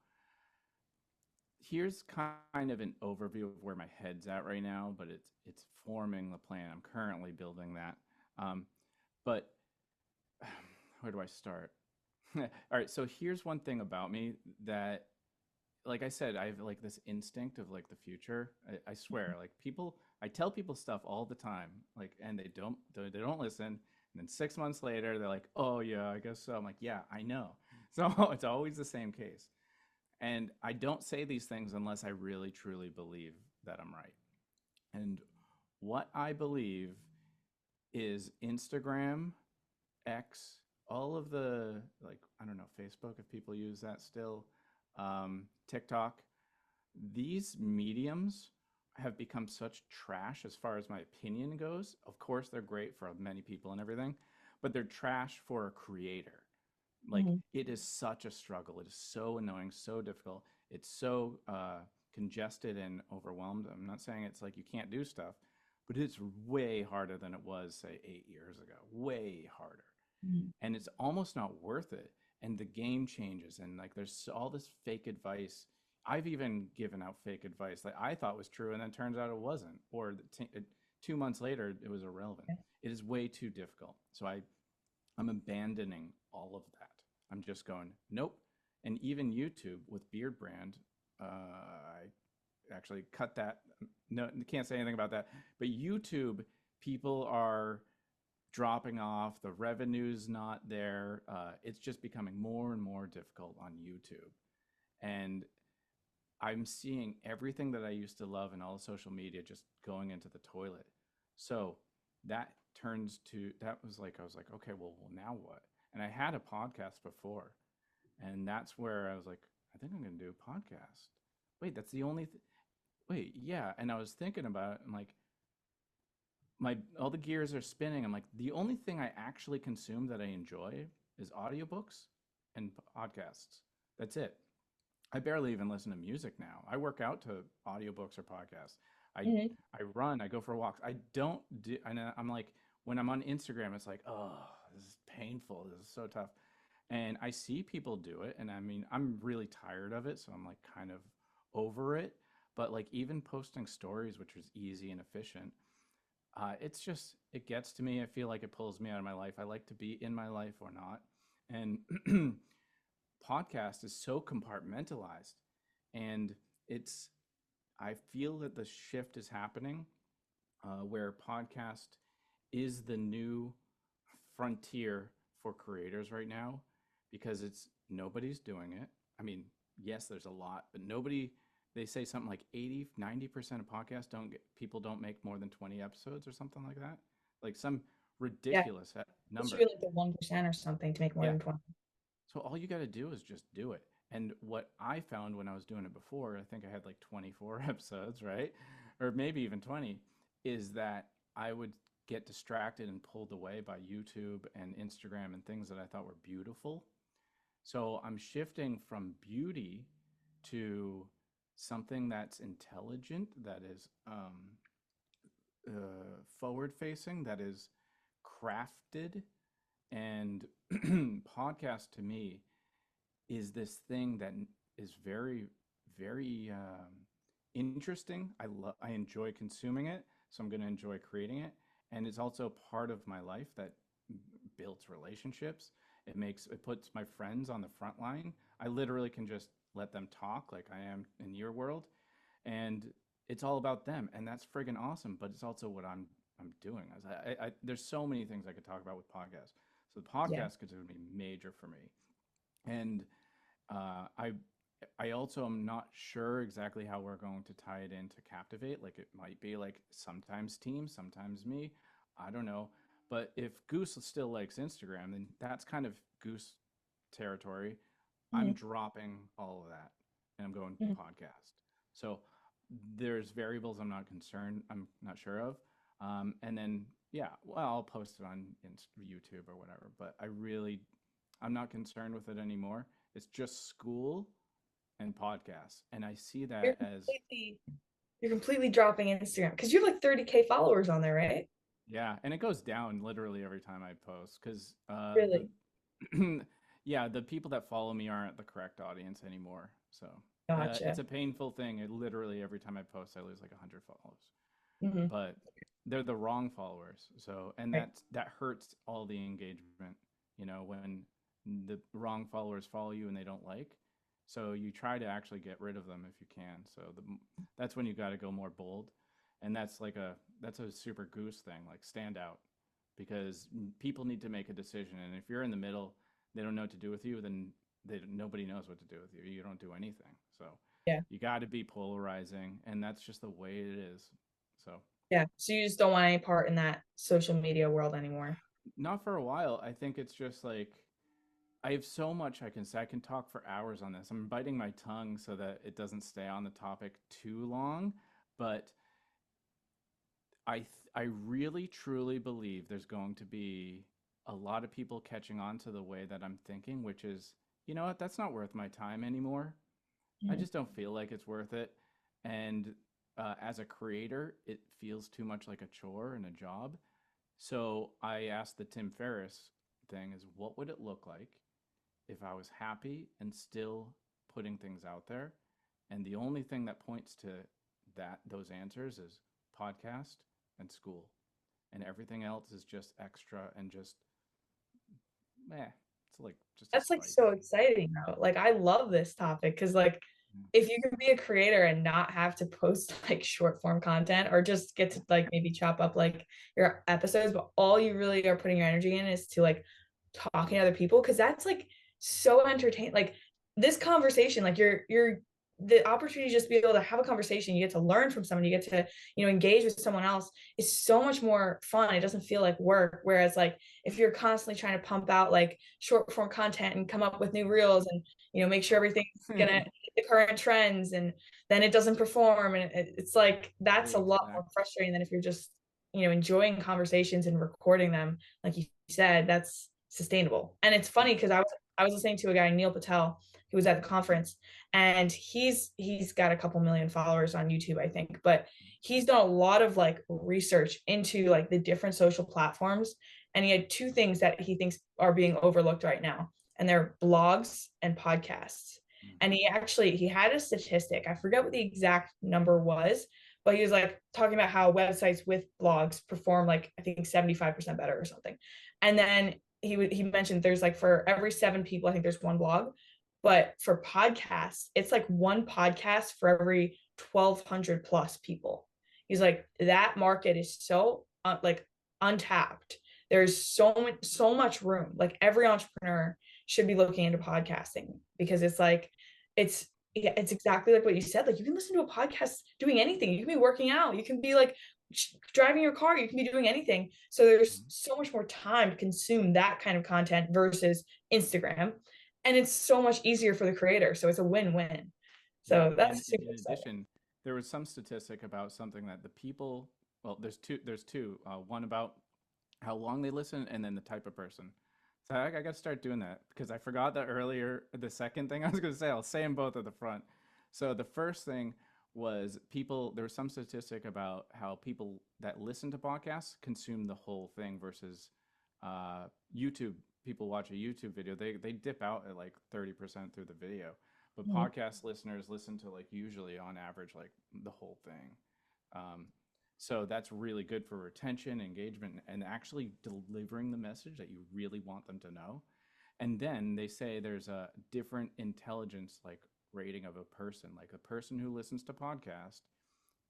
here's kind of an overview of where my head's at right now, but it's forming the plan. I'm currently building that. But where do I start? All right, so here's one thing about me that, like I said, I have like this instinct of like the future. I swear, like people, I tell people stuff all the time, like, and they don't listen. And then 6 months later, they're like, "Oh yeah, I guess so." I'm like, "Yeah, I know." So it's always the same case. And I don't say these things unless I really truly believe that I'm right. And what I believe is Instagram, X, all of the, like, I don't know, Facebook, if people use that still, TikTok, these mediums have become such trash as far as my opinion goes. Of course, they're great for many people and everything, but they're trash for a creator. Like, Mhm. it is such a struggle. It is so annoying, so difficult. It's so congested and overwhelmed. I'm not saying it's like you can't do stuff, but it's way harder than it was, say, 8 years ago. Way harder, Mhm. and it's almost not worth it. And the game changes, and like there's all this fake advice. I've even given out fake advice that I thought was true, and then turns out it wasn't, or 2 months later it was irrelevant. It is way too difficult. So I'm abandoning all of that. I'm just going nope. And even YouTube with Beard Brand, I actually cut that. No, can't say anything about that. But YouTube, people are dropping off. The revenue's not there. It's just becoming more and more difficult on YouTube. And I'm seeing everything that I used to love in all the social media just going into the toilet. So that that was like, I was like, okay, well, now what? And I had a podcast before, and that's where I was like, I think I'm going to do a podcast. Wait, that's the only, wait, yeah. And I was thinking about it, and like, my all the gears are spinning. I'm like, the only thing I actually consume that I enjoy is audiobooks and podcasts. That's it. I barely even listen to music now. I work out to audiobooks or podcasts. I Mhm. I run, I go for walks. I don't do and I'm like, when I'm on Instagram it's like, "Oh, this is painful. This is so tough." And I see people do it, and I mean, I'm really tired of it, so I'm like kind of over it. But like even posting stories, which was easy and efficient, it's just, it gets to me. I feel like it pulls me out of my life. I like to be in my life or not. And podcast is so compartmentalized. And it's, I feel that the shift is happening where podcast is the new frontier for creators right now because it's nobody's doing it. I mean, yes, there's a lot, but nobody, they say something like 80-90% of podcasts don't get, people don't make more than 20 episodes or something like that. Like some Yeah, ridiculous it should be number. like the 1% or something to make more Yeah. than 20. So all you got to do is just do it. And what I found when I was doing it before, I think I had like 24 episodes, right? Or maybe even 20, is that I would get distracted and pulled away by YouTube and Instagram and things that I thought were beautiful. So I'm shifting from beauty to something that's intelligent, that is forward facing, that is crafted. And podcast to me is this thing that is very, very interesting. I enjoy consuming it, so I'm going to enjoy creating it, and it's also part of my life that builds relationships. It puts my friends on the front line. I literally can just let them talk like I am in your world, and it's all about them, and that's friggin' awesome. But it's also what I'm doing. There's so many things I could talk about with podcasts. So the Yeah. podcast is going to be major for me, and uh, I I also am not sure exactly how we're going to tie it into Captivate. Like it might be like sometimes team, sometimes me. I don't know. But if Goose still likes Instagram, then that's kind of Goose territory. I'm Mhm. dropping all of that and I'm going Mhm. podcast. So there's variables I'm not sure of. And then, yeah, well, I'll post it on YouTube or whatever. But I'm not concerned with it anymore. It's just school and podcasts. And I see You're that as, completely you're completely dropping Instagram because you have like 30K followers on there, right? yeah, and it goes down literally every time I post because Really? yeah, the people that follow me aren't the correct audience anymore. So it's Gotcha. a painful thing. Literally every time I post, I lose like 100 follows, Hmm. but they're the wrong followers. So, and Right. that hurts all the engagement, when the wrong followers follow you and they don't like. So you try to actually get rid of them if you can. So that's when you got to go more bold, and that's a super goose thing, like stand out, because people need to make a decision, and if you're in the middle, they don't know what to do with you, then nobody knows what to do with you. You don't do anything. So Yeah. you got to be polarizing, and that's just the way it is. So Yeah. So you just don't want any part in that social media world anymore. Not for a while. I think it's just like I have so much I can say. I can talk for hours on this. I'm biting my tongue so that it doesn't stay on the topic too long, but I really truly believe there's going to be a lot of people catching on to the way that I'm thinking, which is, you know what, that's not worth my time anymore. I Mhm. just don't feel like it's worth it. And as a creator, it feels too much like a chore and a job. So I asked the Tim Ferriss thing is what would it look like if I was happy and still putting things out there? And the only thing that points to those answers is podcast and school. And everything else is just extra and just it's like just a That's like spice. so exciting though. Like I love this topic because like Mm. if you can be a creator and not have to post like short form content or just get to like maybe chop up like your episodes, but all you really are putting your energy in is to like talking to other people because that's like so entertaining. Like this conversation, like you're the opportunity to just be able to have a conversation, you get to learn from someone, you get to, engage with someone else is so much more fun. It doesn't feel like work. Whereas like if you're constantly trying to pump out like short form content and come up with new reels and make sure everything's gonna hit the current trends and then it doesn't perform and it's like that's a lot more Exactly. frustrating than if you're just enjoying conversations and recording them like you said. That's sustainable. And it's funny because I was listening to a guy, Neil Patel, who was at the conference, and he's got a couple million followers on YouTube, I think, but he's done a lot of like research into like the different social platforms, and he had two things that he thinks are being overlooked right now, and they're blogs and podcasts. Mm. And he had a statistic, I forget what the exact number was, but he was like talking about how websites with blogs perform like I think 75% better or something. And then he mentioned there's like for every 7 people, I think there's one blog, but for podcasts, it's like one podcast for every 1,200 plus people. He's like that market is so like untapped. There's so much room. Like every entrepreneur should be looking into podcasting because it's like it's yeah, it's exactly like what you said. Like you can listen to a podcast doing anything. You can be working out. You can be like driving your car. You can be doing anything. So there's Mm. so much more time to consume that kind of content versus Instagram. And it's so much easier for the creator. So it's a win-win. Yeah, So and that's super in exciting. addition, there was some statistic about something that the people, well, there's two, one about how long they listen and then the type of person. So I got to start doing that because I forgot that earlier. The second thing I was going to say, I'll say them both at the front. So the first thing was people, there was some statistic about how people that listen to podcasts consume the whole thing versus uh, YouTube. People watch a YouTube video, they dip out at like 30% through the video. But Mhm. podcast listeners listen to like usually on average like the whole thing. Um, so that's really good for retention, engagement, and actually delivering the message that you really want them to know. And then they say there's a different intelligence like rating of a person. Like a person who listens to podcast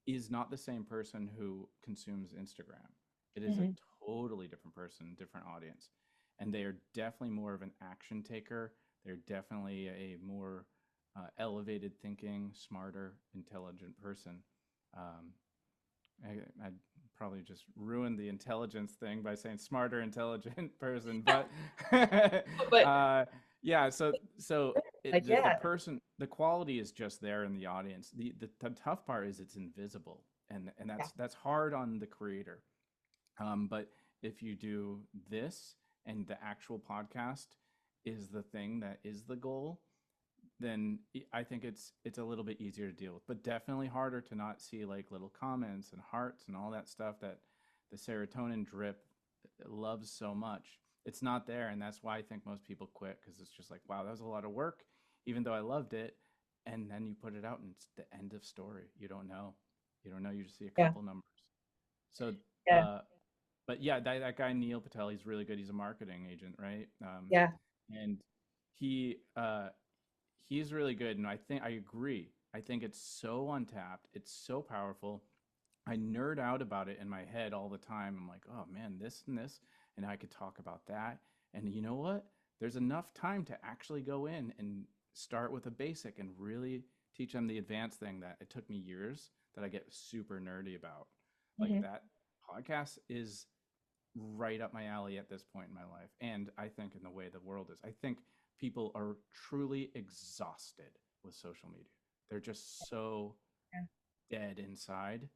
is not the same person who consumes Instagram. It is a Mhm. totally different person, different audience. And they are definitely more of an action taker. They're definitely a more elevated thinking, smarter, intelligent person. Um, I probably just ruined the intelligence thing by saying smarter, intelligent person, but But uh, yeah. So like the yeah, person, the quality is just there in the audience. The tough part is it's invisible, and yeah, that's hard on the creator. But if you do this and the actual podcast is the thing that is the goal, then I think it's a little bit easier to deal with, but definitely harder to not see like little comments and hearts and all that stuff that the serotonin drip loves so much. It's not there, and that's why I think most people quit because it's just like, wow, that was a lot of work, even though I loved it. And then you put it out, and it's the end of story. You don't know. You just see a yeah, couple numbers. So, yeah, uh, but yeah, that guy Neil Patel, he's really good. He's a marketing agent, right? yeah, And he he's really good, and I think I agree. I think it's so untapped. It's so powerful. I nerd out about it in my head all the time. I'm like, oh man, this and this, and I could talk about that. And you know what? There's enough time to actually go in and start with a basic and really teach them the advanced thing that it took me years that I get super nerdy about. Like Mhm. that podcast is right up my alley at this point in my life. And I think in the way the world is, I think people are truly exhausted with social media. They're just so Yeah. dead inside,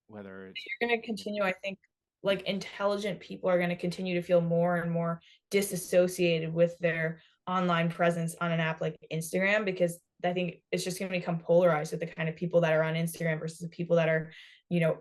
whether it's, You're going to continue, I think, like intelligent people are going to continue to feel more and more disassociated with their online presence on an app like Instagram, because I think it's just going to become polarized with the kind of people that are on Instagram versus the people that are,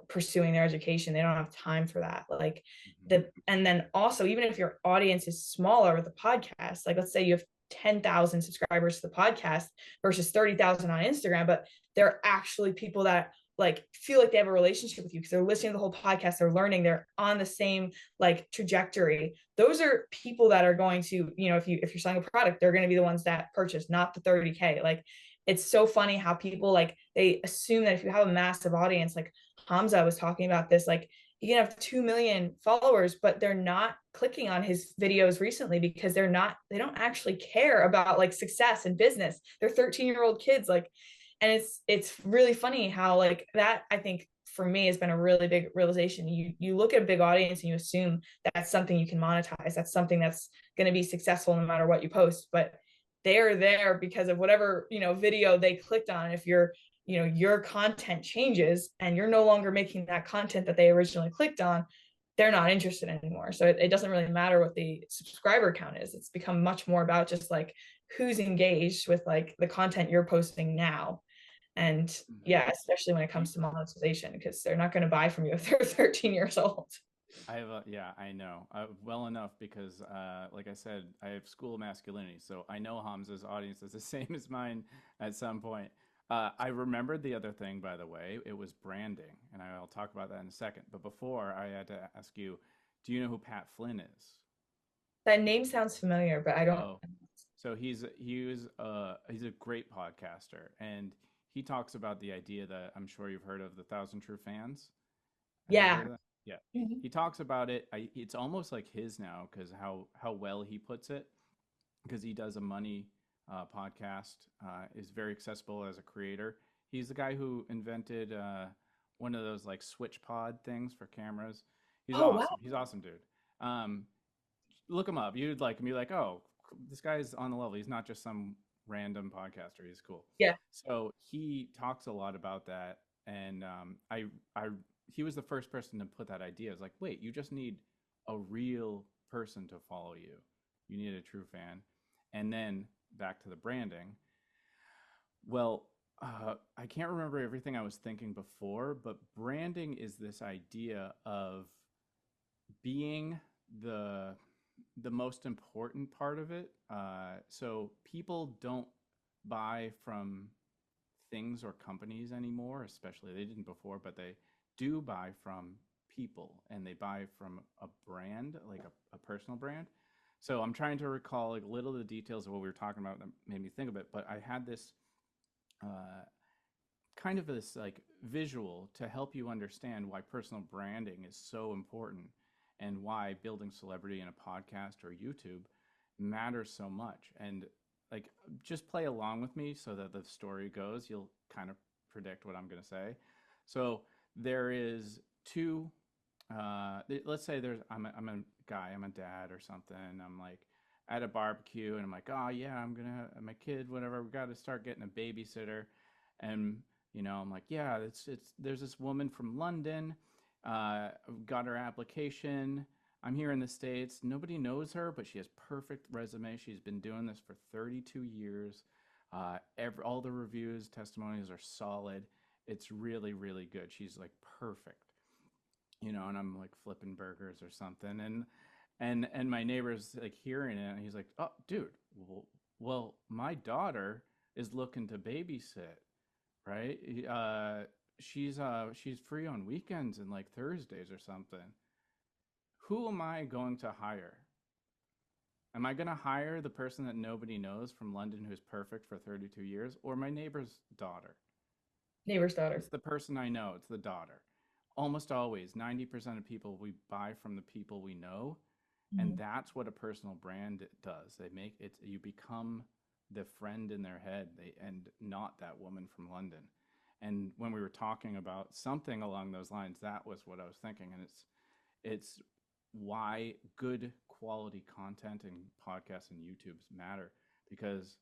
pursuing their education. They don't have time for that. Like Mhm. and then also, even if your audience is smaller with a podcast, like let's say you have 10,000 subscribers to the podcast versus 30,000 on Instagram, but they're actually people that like feel like they have a relationship with you because they're listening to the whole podcast, they're learning, they're on the same like trajectory. Those are people that are going to, if you're selling a product, they're going to be the ones that purchase, not the 30K. Like it's so funny how people like they assume that if you have a massive audience, like Hamza was talking about this, like you can have 2 million followers, but they're not clicking on his videos recently because they don't actually care about like success and business. They're 13-year-old kids. Like, and it's really funny how like that, I think for me has been a really big realization. You look at a big audience and you assume that's something you can monetize, that's something that's going to be successful no matter what you post, but they're there because of whatever video they clicked on. If your content changes and you're no longer making that content that they originally clicked on, they're not interested anymore. So it doesn't really matter what the subscriber count is. It's become much more about just like who's engaged with like the content you're posting now. And Mhm. yeah, especially when it You, comes to monetization, because they're not going to buy from you if they're 13 years old. I have a, yeah, I know well enough because, like I said, I have school masculinity, so I know Hamza's audience is the same as mine at some point. I remembered the other thing, by the way, it was branding, and I'll talk about that in a second. But before, I had to ask you, do you know who Pat Flynn is? That name sounds familiar, but I don't. Oh, so he's a great podcaster, and he talks about the idea that I'm sure you've heard of, the Thousand True Fans. Have you heard Yeah. of that? Yeah. Mhm. He talks about it. It's almost like his now because how well he puts it. Because he does a money podcast, is very accessible as a creator. He's the guy who invented one of those like switch pod things for cameras. He's Oh, wow. awesome. He's awesome, dude. Um, Look him up. You'd like him. Be like, oh, this guy's on the level. He's not just some random podcaster. He's cool. Yeah. So he talks a lot about that, and I, he was the first person to put that idea. It's like, wait, you just need a real person to follow you. You need a true fan, and then back to the branding. Well, I can't remember everything I was thinking before, but branding is this idea of being the the most important part of it. So people don't buy from things or companies anymore, especially they didn't before, but they do buy from people and they buy from a brand, like a personal brand. So I'm trying to recall like little of the details of what we were talking about that made me think of it, but I had this uh, kind of this like visual to help you understand why personal branding is so important and why building celebrity in a podcast or YouTube matters so much. And like just play along with me so that the story goes, you'll kind of predict what I'm going to say. So there is two let's say I'm a guy, I'm a dad or something. I'm like at a barbecue and I'm like, oh yeah, I'm gonna my kid, whatever. We got to start getting a babysitter, and I'm like, yeah, it's there's this woman from London, got her application. I'm here in the States. Nobody knows her, but she has perfect resume. She's been doing this for 32 years. All the reviews, testimonials are solid. It's really, really good. She's like perfect, and I'm like flipping burgers or something, and my neighbor's like hearing it, and he's like, "Oh, dude, well, my daughter is looking to babysit, right? She's free on weekends and like Thursdays or something. Who am I going to hire? Am I going to hire the person that nobody knows from London who's perfect for 32 years, or my neighbor's daughter? Neighbor's daughter. It's the person I know. It's the daughter. Almost always, 90% of people we buy from the people we know. And Mhm. that's what a personal brand does. They make it, you become the friend in their head, and not that woman from London. And when we were talking about something along those lines, that was what I was thinking. And it's why good quality content and podcasts and YouTubes matter, because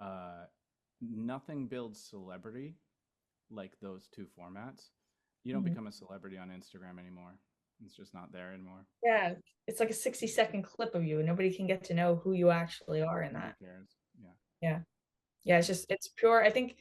uh, nothing builds celebrity like those two formats. You don't Mhm. become a celebrity on Instagram anymore. It's just not there anymore. Yeah, it's like a 60-second clip of you, and nobody can get to know who you actually are in Nobody that. cares. Yeah. Yeah. Yeah, it's Yeah. just it's pure. I think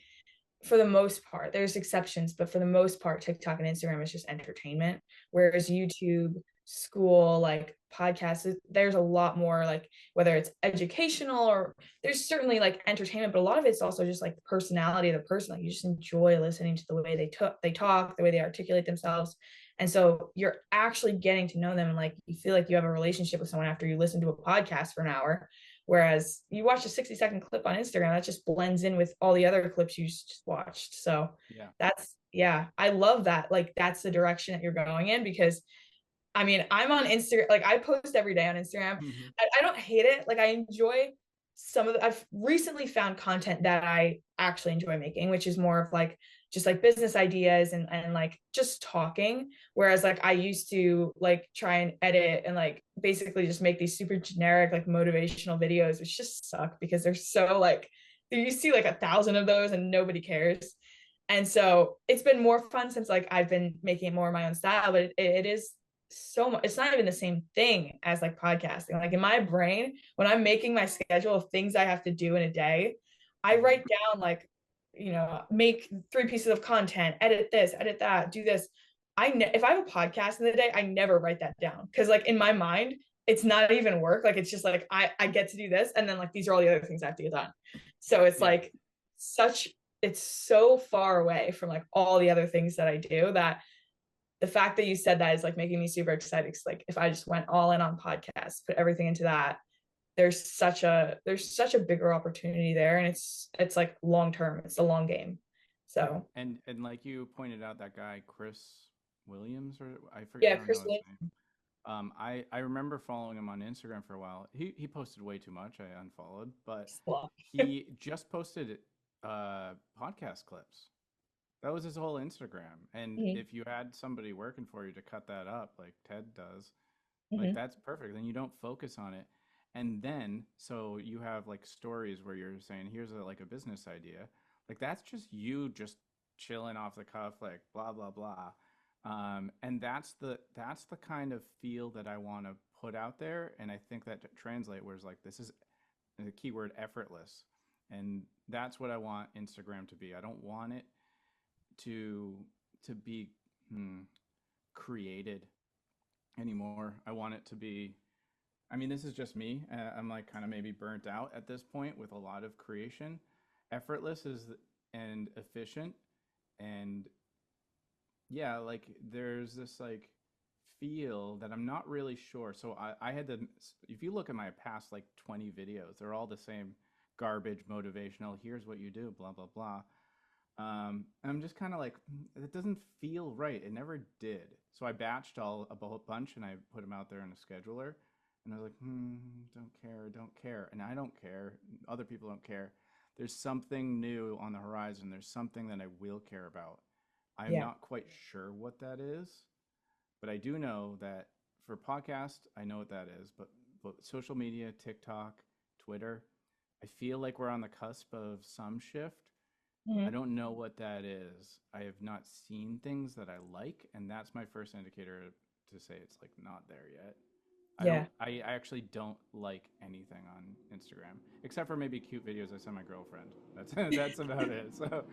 for the most part, there's exceptions, but for the most part, TikTok and Instagram is just entertainment. Whereas YouTube, school, like podcasts, there's a lot more like whether it's educational or there's certainly like entertainment, but a lot of it's also just like the personality of the person. Like you just enjoy listening to the way they talk, the way they articulate themselves. And so you're actually getting to know them and like you feel like you have a relationship with someone after you listen to a podcast for an hour. Whereas you watch a 60-second clip on Instagram, that just blends in with all the other clips you just watched. So Yeah. that's, yeah, I love that. Like, that's the direction that you're going in because I mean, I'm on Instagram, like I post every day on Instagram. Hmm. I don't hate it. Like I enjoy some of the, I've recently found content that I actually enjoy making, which is more of like just like business ideas and like just talking. Whereas like I used to like try and edit and like basically just make these super generic like motivational videos, which just suck because they're so like you see like 1,000 of those and nobody cares. And so it's been more fun since like I've been making it more my own style, but it is so much. It's not even the same thing as like podcasting. Like in my brain, when I'm making my schedule of things I have to do in a day, I Hmm. write down like, make 3 pieces of content, edit this, edit that, do this. If I have a podcast in the day, I never write that down because like in my mind, it's not even work. Like it's just like I get to do this, and then like these are all the other things I have to get done. So it's Yeah. like such it's so far away from like all the other things that I do that the fact that you said that is like making me super excited. Cause like if I just went all in on podcasts, put everything into that, there's such a bigger opportunity there, and it's like long term. It's a long game. Yeah. So And like you pointed out, that guy Chris Williams, or I forget, I yeah, don't know Chris his Lynn. name. I remember following him on Instagram for a while. He posted way too much. I unfollowed, but he just posted podcast clips. That was his whole Instagram. And Mhm, if you had somebody working for you to cut that up, like Ted does, like mhm. that's perfect. Then you don't focus on it. And then so you have like stories where you're saying, here's like a business idea. Like that's just you just chilling off the cuff, like blah blah blah. And that's the kind of feel that I want to put out there. And I think that to translate where it's like this is the keyword effortless. And that's what I want Instagram to be. I don't want it to be created anymore. I want it to be. I mean, this is just me. I'm like kind of maybe burnt out at this point with a lot of creation. Effortless is and efficient, and yeah, like there's this like feel that I'm not really sure. So I had to. If you look at my past like 20 videos, they're all the same garbage motivational. Here's what you do. Blah blah blah. And I'm just kind of like, it doesn't feel right. It never did. So I batched all a bunch and I put them out there in a scheduler. And I was like, don't care. And I don't care. Other people don't care. There's something new on the horizon. There's something that I will care about. I'm Yeah. not quite sure what that is, but I do know that for podcast, I know what that is. But social media, TikTok, Twitter, I feel like we're on the cusp of some shift. I Mhm. don't know what that is. I have not seen things that I like, and that's my first indicator to say it's like not there yet. I don't. Yeah. I actually don't like anything on Instagram except for maybe cute videos I send my girlfriend. That's that's about it. So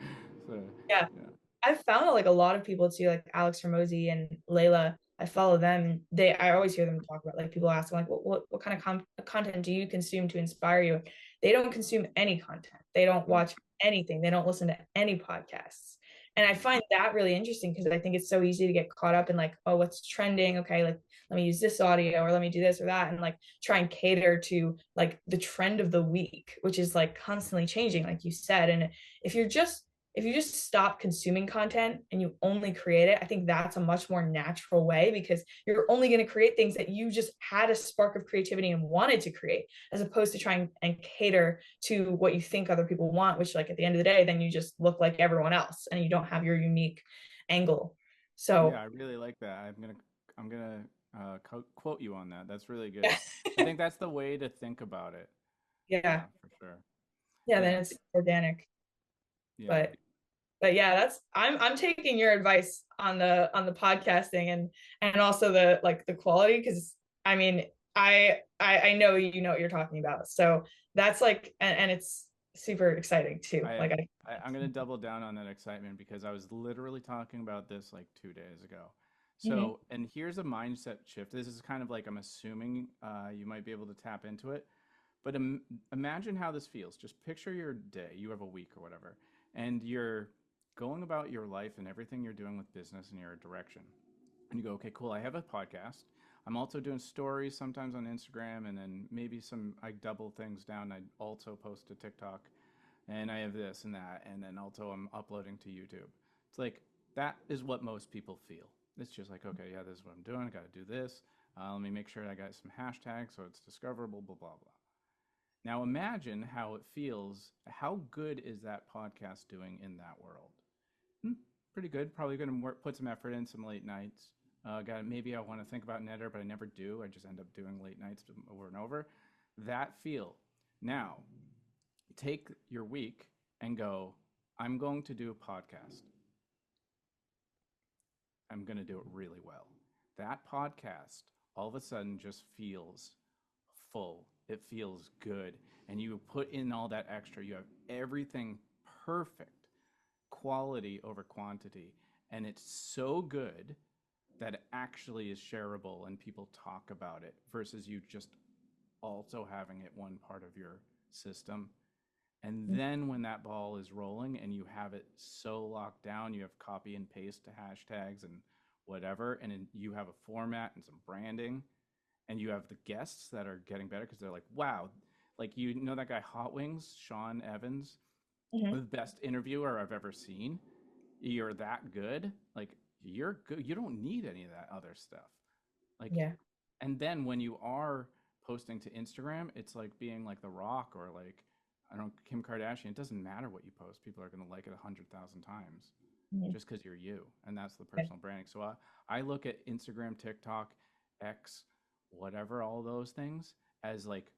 Yeah. yeah. I've found that like a lot of people too, like Alex Hermosi and Layla, I follow them and I always hear them talk about like people ask them like what kind of content do you consume to inspire you? They don't consume any content. They don't Mm, watch anything. They don't listen to any podcasts. And I mm, find that really interesting because I think it's so easy to get caught up in like, oh, what's trending? Okay, like let me use this audio or let me do this or that and like try and cater to like the trend of the week, which is like constantly changing, like you said. And if you're just if you just stop consuming content and you only create it, I think that's a much more natural way, because you're only going to create things that you just had a spark of creativity and wanted to create, as opposed to trying and cater to what you think other people want, which, like, at the end of the day, then you just look like everyone else and you don't have your unique angle. Yeah, So I really like that. I'm gonna quote you on that. That's really good. yeah. I think that's the way to think about it. Yeah. Yeah, for sure. Yeah, then Yeah, it's organic. yeah. But yeah, that's I'm taking your advice on the podcasting and also the, like, the quality, because I mean, I know you know what you're talking about. So that's like, and it's super exciting too. I, Like I I'm gonna double down on that excitement because I was literally talking about this like 2 days ago. Mhm. So, and here's a mindset shift. This is kind of like I'm assuming you might be able to tap into it. But imagine how this feels. Just picture your day. You have a week or whatever, and you're going about your life and everything you're doing with business in your direction. And you go, okay, cool. I have a podcast. I'm also doing stories sometimes on Instagram, and then maybe some, I double things down. I also post to TikTok, and I have this and that, and then also I'm uploading to YouTube. It's like that is what most people feel. It's just like, okay, yeah, this is what I'm doing. I got to do this. Let me make sure I got some hashtags so it's discoverable, blah, blah, blah. Now imagine how it feels. How good is that podcast doing in that world? Hmm, pretty good. Probably going to put some effort in, some late nights. Got maybe I want to think about an editor, but I never do. I just end up doing late nights over and over. That feel. Now, take your week and go, I'm going to do a podcast. I'm going to do it really well. That podcast all of a sudden just feels full. It feels good. And you put in all that extra. You have everything perfect, quality over quantity. And it's so good that it actually is shareable and people talk about it versus you just also having it one part of your system. And then when that ball is rolling and you have it so locked down, you have copy and paste to hashtags and whatever, and you have a format and some branding, and you have the guests that are getting better because they're like, wow, like you know that guy Hot Wings, Sean Evans, the Mhm. best interviewer I've ever seen. You're that good, like you're good. You don't need any of that other stuff. Like, Yeah. and then when you are posting to Instagram, it's like being like The Rock or like I don't know, Kim Kardashian. It doesn't matter what you post; people are going to like it 100,000 times Mhm. just because you're you, and that's the Yeah. personal branding. So I look at Instagram, TikTok, X, whatever, all those things as like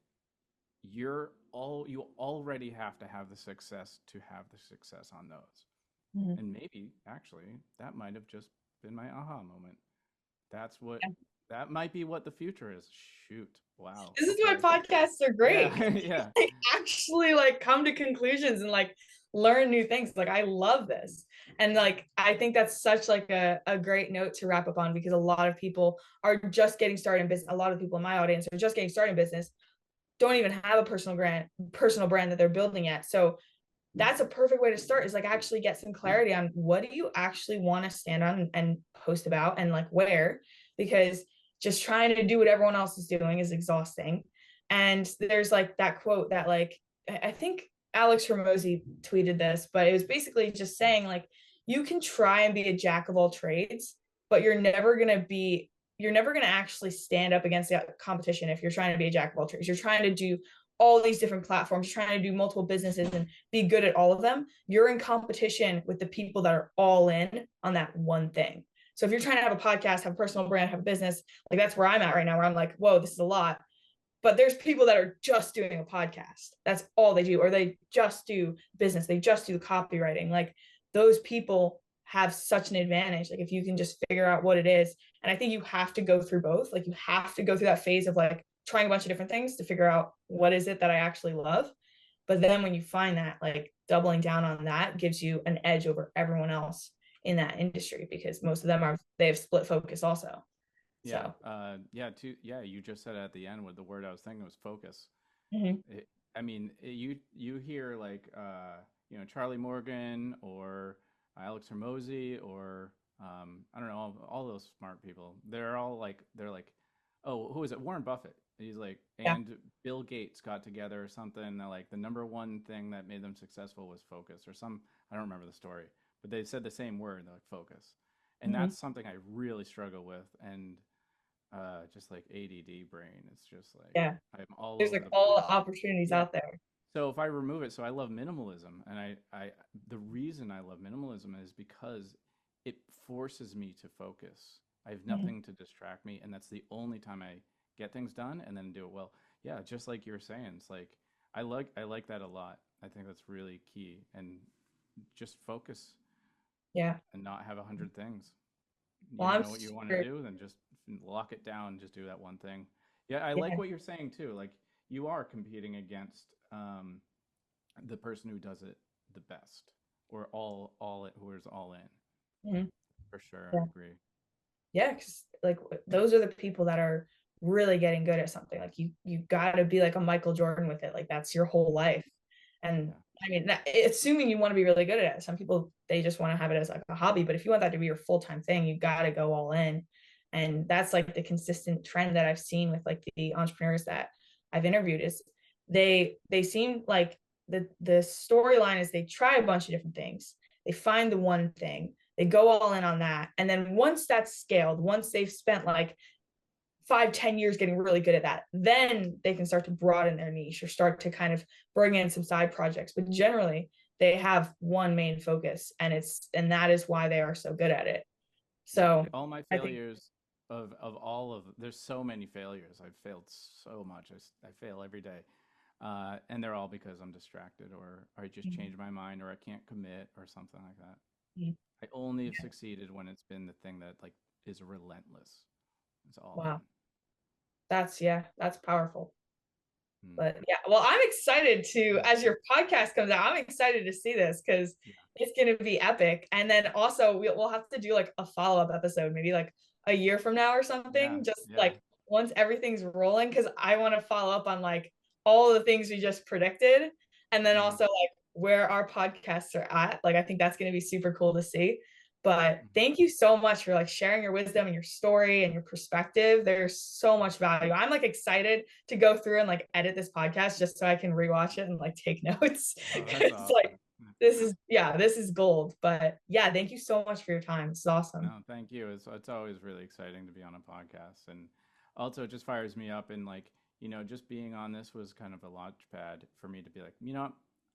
you already have to have the success to have the success on those. Mhm. And maybe actually that might have just been my aha moment. That's what Yeah. that might be what the future is. Shoot. Wow. This is why Okay. podcasts are great. Yeah. Yeah. Like, actually, like, come to conclusions and, like, learn new things. Like, I love this. And, like, I think that's such, like, a great note to wrap up on, because a lot of people are just getting started in business. A lot of people in my audience are just getting started in business, don't even have a personal brand that they're building yet. So that's a perfect way to start, is like actually get some clarity on what do you actually want to stand on and post about, and like where, because just trying to do what everyone else is doing is exhausting. And there's like that quote that, like, I think Alex Ramosi tweeted this, but it was basically just saying, like, you can try and be a jack of all trades, but you're never going to actually stand up against the competition if you're trying to be a jack of all trades. You're trying to do all these different platforms, you're trying to do multiple businesses and be good at all of them. You're in competition with the people that are all in on that one thing. So if you're trying to have a podcast, have a personal brand, have a business, like, that's where I'm at right now, where I'm like, whoa, this is a lot. But there's people that are just doing a podcast. That's all they do. Or they just do business. They just do copywriting. Like, those people have such an advantage. Like, if you can just figure out what it is. And I think you have to go through both. Like, you have to go through that phase of, like, trying a bunch of different things to figure out what is it that I actually love. But then when you find that, like, doubling down on that gives you an edge over everyone else in that industry, because most of them they have split focus also. Yeah. So Yeah. You just said at the end with the word I was thinking was focus. mhm. It, I mean, you hear like Charlie Morgan or Alex Hormozy or I don't know all those smart people. They're like, oh, who is it? Warren Buffett. He's like, Yeah. and Bill Gates got together or something. Like the number one thing that made them successful was focus or some. I don't remember the story, but they said the same word, like focus. And Mhm. that's something I really struggle with. And just like ADD brain, it's just like Yeah. I'm all There's over like the all the place. opportunities Yeah. out there. So if I remove it, so I love minimalism, and the reason I love minimalism is because it forces me to focus. I have Mhm. nothing to distract me, and that's the only time I get things done and then do it well. Yeah, just like you were saying, it's like I like that a lot. I think that's really key, and just focus Yeah. and not have 100 things. You Well, don't I'm know what you want to super, do, then just lock it down and just do that one thing. Yeah, I like yeah. what you're saying too. Like you are competing against the person who does it the best, or all it who is all in. Mhm. For sure, I Yeah. agree. Yeah, because like those are the people that are really getting good at something. Like you got to be like a Michael Jordan with it. Like that's your whole life. And Yeah, I mean, assuming you want to be really good at it. Some people they just want to have it as like a hobby. But if you want that to be your full time thing, you got to go all in. And that's like the consistent trend that I've seen with like the entrepreneurs that I've interviewed is they seem like the storyline is they try a bunch of different things. They find the one thing, they go all in on that. And then once that's scaled, once they've spent like 5-10 years getting really good at that, then they can start to broaden their niche or start to kind of bring in some side projects. But generally, they have one main focus, and that is why they are so good at it. yeah. So All my I think, failures of all of there's so many failures. I've failed so much. I fail every day, and they're all because I'm distracted or I just change my mind or I can't commit or something like that. I only have succeeded when it's been the thing that like is relentless. It's all wow, that's powerful. in. Mm. But yeah, well, I'm excited to, Yeah. as your podcast comes out, I'm excited to see this because Yeah. it's going to be epic. And then also, we'll have to do like a follow up episode, maybe like a year from now or Yeah. something, just Yeah. like once everything's rolling, because I want to follow up on like all the things we just predicted. And then Hmm. also like where our podcasts are at. Like, I think that's going to be super cool to see. But thank you so much for like sharing your wisdom and your story and your perspective. There's so much value. I'm like excited to go through and like edit this podcast just so I can rewatch it and like take notes. Oh, that's It's like awesome. this is gold. But yeah, thank you so much for your time. This is awesome. No, thank you. It's always really exciting to be on a podcast, and also it just fires me up. And like just being on this was kind of a launch pad for me to be like,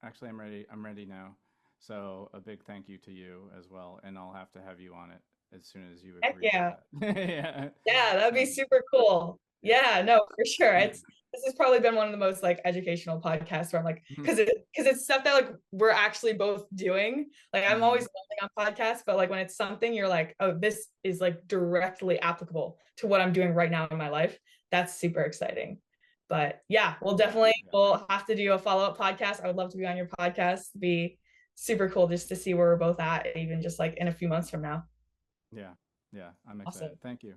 actually, I'm ready. I'm ready now. So a big thank you to you as well, and I'll have to have you on it as soon as you Heck agree to yeah. that. Yeah. Yeah, that'd be So super cool. yeah. Yeah, no, for sure. This has probably been one of the most like educational podcasts where I'm like, because it's stuff that like we're actually both doing. Like I'm always Hmm. learning on podcasts, but like when it's something you're like, oh, this is like directly applicable to what I'm doing right now in my life. That's super exciting. But yeah, Yeah. Yeah. we'll have to do a follow-up podcast. I would love to be on your podcast. It'd be super cool just to see where we're both at, even just like in a few months from now. Yeah. Yeah. I'm excited. Awesome. Thank you.